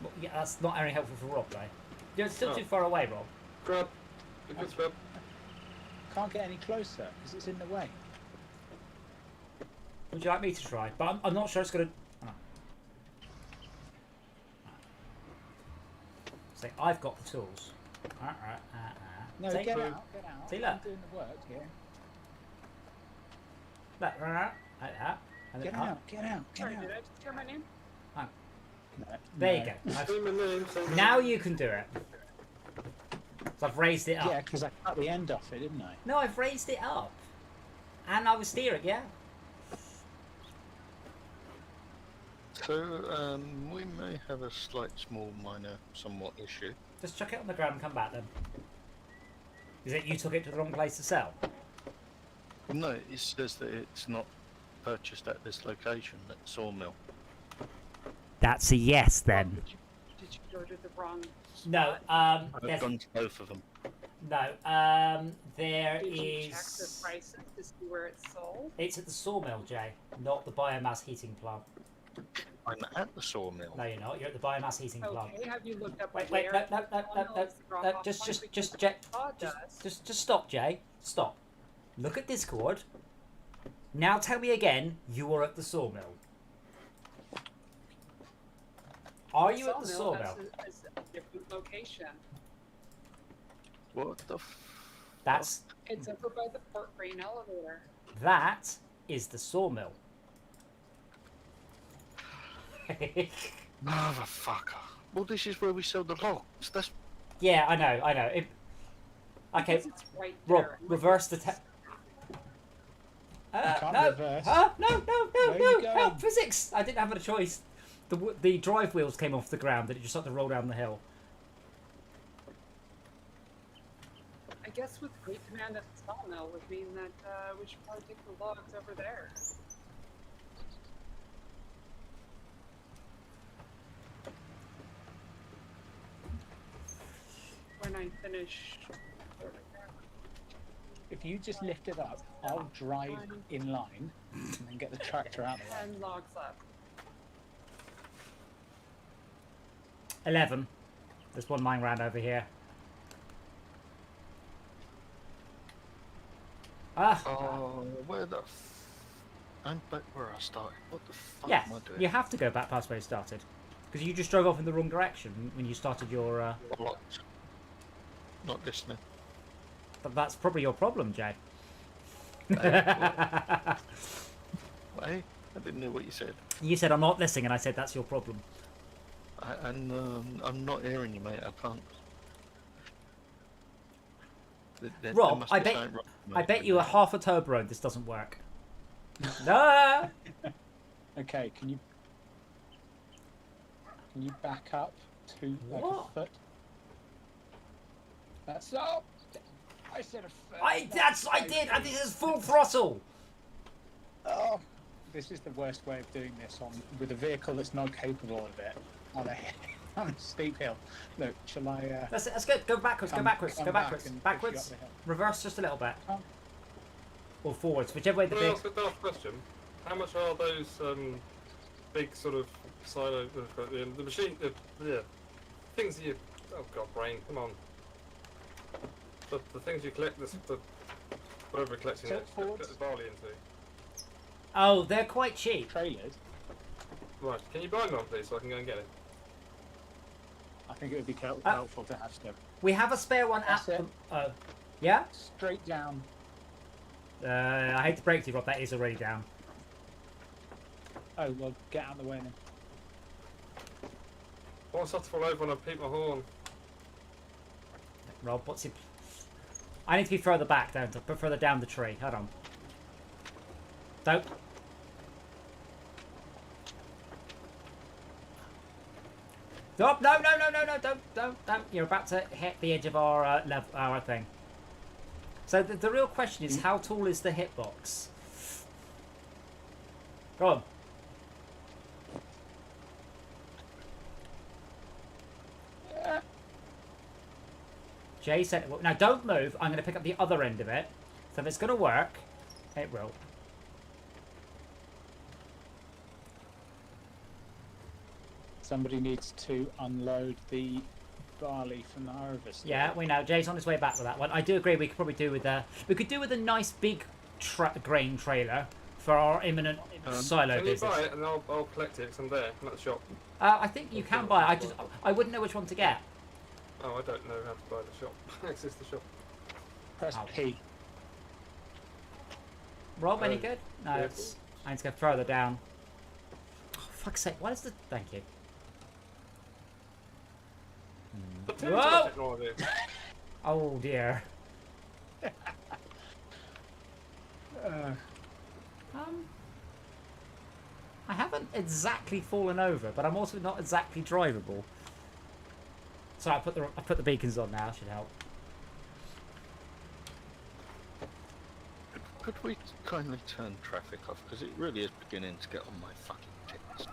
Well, yeah, that's not very helpful for Rob though. You're still Oh. too far away, Rob. Grab. Good grab. Can't get any closer because it's in the way. Would you like me to try? But I'm not sure it's going to... Say, I've got the tools. No, See? get out, get out. See, I'm look. doing the work here. Look, like that. And Get then up. out, get out, get Sorry, out. did I just hear my name? No, There no. you go. Say my name, say my Now name. you can do it. So I've raised it up. Yeah, because I cut the end off it, didn't I? No, I've raised it up. And I was steering, yeah. So, we may have a slight, small, minor, somewhat issue. Just chuck it on the ground and come back then. Is it you took it to the wrong place to sell? No, it says that it's not purchased at this location, at the sawmill. That's a yes then. Did you go to the wrong No, I've there's, gone to both of them. no, there Did you check the is... prices to see where it's sold? It's at the sawmill, Jay, not the biomass heating plant. I'm at the sawmill. No, you're not. You're at the biomass heating plant. Okay, have you looked up Wait, where no, no, no, no, no, is the drop-off just, point? just, Because Jay, sawdust- just stop, Jay. Stop. Look at Discord. Now tell me again, you are at the sawmill. Are you at the sawmill? Has a different location. What the f... That's, It's over by the Port Green elevator. that is the sawmill. Motherfucker. Well, this is where we sell the logs. That's... Yeah, I know. Okay, Because it's right Rob, there. reverse the can't no. reverse. Huh? No, Where are you going? help, physics! I didn't have a choice. The drive wheels came off the ground and it just had to roll down the hill. I guess with great command at the sawmill would mean that we should probably take the logs over there. When I finish. If you just lift it up, I'll drive in line and then get the tractor out of the way. 10 logs left. 11. There's one mine round over here. Ah, Oh, where the f... I'm back where I started. What the fuck yeah. am I doing? You have to go back past where you started. Because you just drove off in the wrong direction when you started your... Locked. Not listening. But that's probably your problem, Jay. Hey, I didn't know what you said. You said I'm not listening, and I said that's your problem. I'm not hearing you, mate. I can't. There Rob, must I be bet- something wrong, I mate, bet with you a that. half a turbo and this doesn't work. No! Okay, can you back up to like What? a foot? That's up. I said a foot. I did! I think it's full throttle! Oh, this is the worst way of doing this with a vehicle that's not capable of it on a on a steep hill. Look, shall I? Let's go backwards, go come- backwards, come go back backwards. and push you Backwards. up the hill? Reverse just a little bit. Come. Or forwards, whichever way the Can I big... ask a daft question? How much are those big sort of silo, the machine, yeah, things that you, oh god, brain, come on. The things you collect, whatever you're collecting, Tilt put forwards. the barley into. Oh, they're quite cheap. Trailers. Right, can you buy me one please so I can go and get it? I think it would be Ah. helpful to have stuff We have a spare one at That's the... it. Yeah? straight down. I hate to break it to you, Rob, that is already down. Oh well, get out of the way then. I want to fall over when I peep my horn. Rob, what's your... I need to be further back, further down the tree. Hold on. Don't... Stop! No, don't. You're about to hit the edge of our our thing. So the real question is, how tall is the hitbox? Go on. Jay said, well, now don't move. I'm going to pick up the other end of it. So if it's going to work, it will. Somebody needs to unload the barley from the harvest. Yeah, we know. Jay's on his way back with that one. I do agree. We could probably do with we could do with a nice big grain trailer for our imminent silo Can you business. buy it and I'll collect it 'cause I'm there. I'm at the shop. I think you can buy it. I wouldn't know which one to get. Oh, I don't know how to buy the shop. Access the shop. Press Ow. P. Rob, any Um, good? No, yeah. it's. I need to go further down. Oh, fuck's sake! Why does the? Thank you. But Whoa! technology. Oh dear. I haven't exactly fallen over, but I'm also not exactly drivable. So I put the beacons on now. Should help. Could we kindly turn traffic off? Because it really is beginning to get on my fucking tits.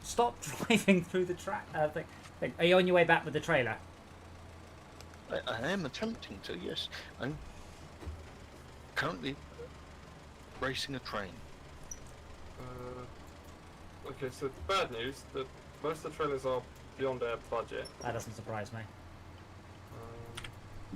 Stop driving through the track thing. Are you on your way back with the trailer? I am attempting to, yes. I'm currently racing a train. Okay, so bad news that most of the trailers are beyond our budget. That doesn't surprise me.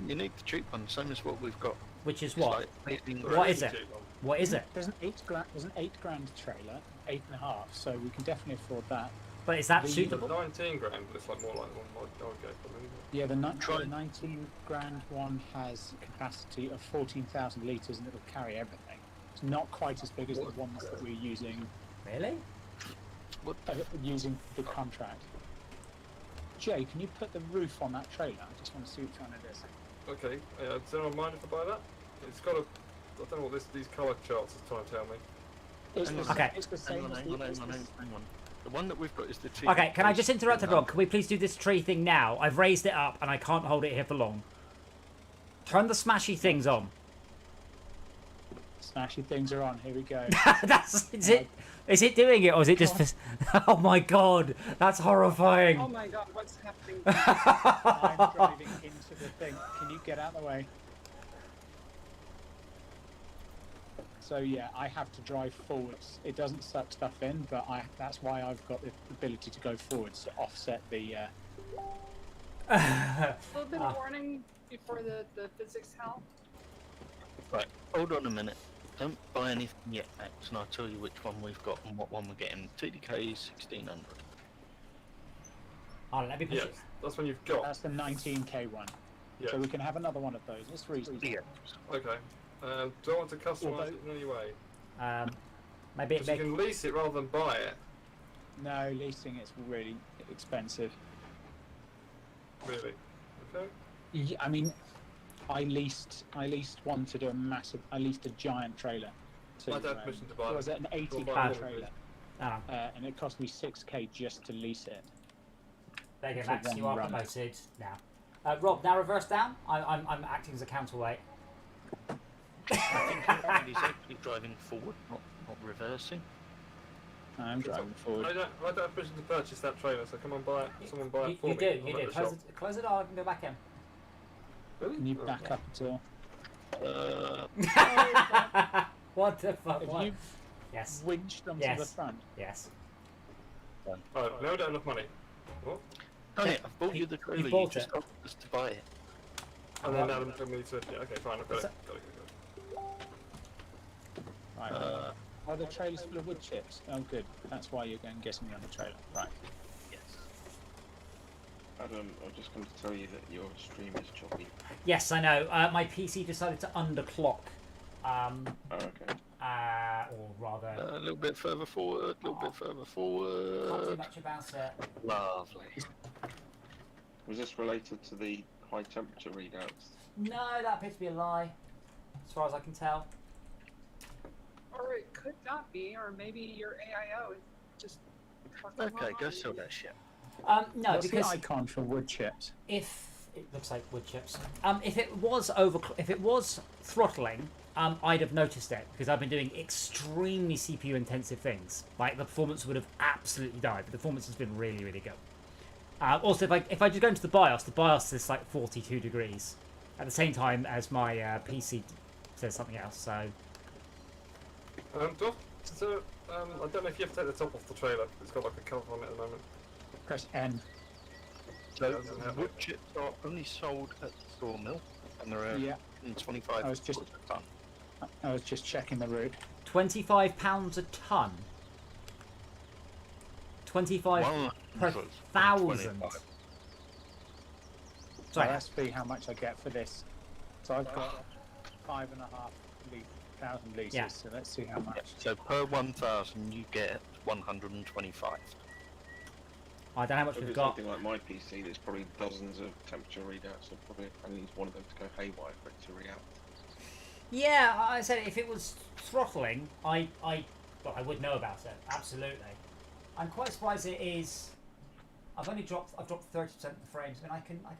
You need the cheap one, same as what we've got. Which is It's what? like 18 What grand. is it? What is it? There's an 8 grand trailer, 8.5, so we can definitely afford that. But is that The- suitable? 19 grand, but it's like more like the one I would go for. Yeah, the Try- 19 grand one has a capacity of 14,000 litres and it'll carry everything. It's not quite as big as the ones that we're using Really? using the contract. Jay, can you put the roof on that trailer? I just want to see which one it is. Okay, does anyone mind if I buy that? It's got a. I don't know what these colour charts are trying to tell me. It's Hang the, on. Okay. it's the same as the... Hang it's the- on. The one that we've got is the T. Okay, can I just interrupt, Rob? Can we please do this tree thing now? I've raised it up and I can't hold it here for long. Turn the smashy things on. Smashy things are on, here we go. Is it doing it or is it just? Oh my god, that's horrifying. Oh my god, what's happening? I'm driving into the thing. Can you get out of the way? So yeah, I have to drive forwards. It doesn't suck stuff in, but that's why I've got the ability to go forwards to offset the... A little bit of warning before the physics help. Right, hold on a minute. Don't buy anything yet, Max, and I'll tell you which one we've got and what one we're getting. TDK 1600. Oh, let me push Yes, it. that's when you've got. That's the 19k one. Yeah. So we can have another one of those. It's reasonable. Yeah. Okay. Do I want to customise Although- it in any way? Maybe it Because you can lease it rather than buy it. No, leasing is really expensive. Really? Okay. Yeah, I mean, I leased one to do a massive. I leased a giant trailer. To, I don't have permission to buy was it. it an 80k buy it. trailer? Oh, And it cost me 6k just to lease it. there you go, For Max. one You are run. promoted now. Rob, now reverse down. I'm acting as a counterweight. I think he's actually driving forward, not reversing. I'm driving I forward. don't have permission to purchase that trailer, so come on, buy it. Someone buy it for You me. do. I'm You at do. the shop. Close the door. I can go back in. Really? Can you Oh. back up at all? What the fuck? Have What? you Yes. winched onto Yes. the front? Yes. Oh, now we don't have enough money. What? Honey, I've bought you the You trailer, you bought just it. offered us to buy it. And then Adam told me to. Yeah, okay, fine, I've got it. So- Got it. Right. Are the trailers full of wood chips? Oh, good. That's why you're going getting me on the trailer. Right. Yes. Adam, I'm just going to tell you that your stream is choppy. Yes, I know. My PC decided to underclock. Oh, okay. Or rather, A little bit further forward, a little bit further can't do forward. much about it. Lovely. Was this related to the high temperature readouts? No, that appears to be a lie, as far as I can tell. Or it could not be, or maybe your AIO is just fucking Okay, go wrong. sell that shit. No, What's because the icon for wood chips? if it looks like wood chips, if it was throttling, I'd have noticed it because I've been doing extremely CPU intensive things. Like the performance would have absolutely died, but the performance has been really, really good. Also, if I just go into the BIOS is like 42 degrees at the same time as my PC says something else. So I don't know if you have to take the top off the trailer. It's got like a cover on it at the moment. Press N. So, doesn't have wood it. chips are only sold at the sawmill, and they're Yeah. in 25 I was just- a ton. I was just checking the route. £25 a ton. 25 per 1,000. 125. So Sorry. let's see how much I get for this. So I've got 5,500 litres. Yeah. So let's see how much. So per 1,000 you get 125. I don't know how much If we've it's got. something like my PC, there's probably dozens of temperature readouts, so probably only needs one of them to go haywire for it to react. Yeah, I said if it was throttling, I would know about it. Absolutely. I'm quite surprised it is. I've dropped 30% of the frames. I mean, I can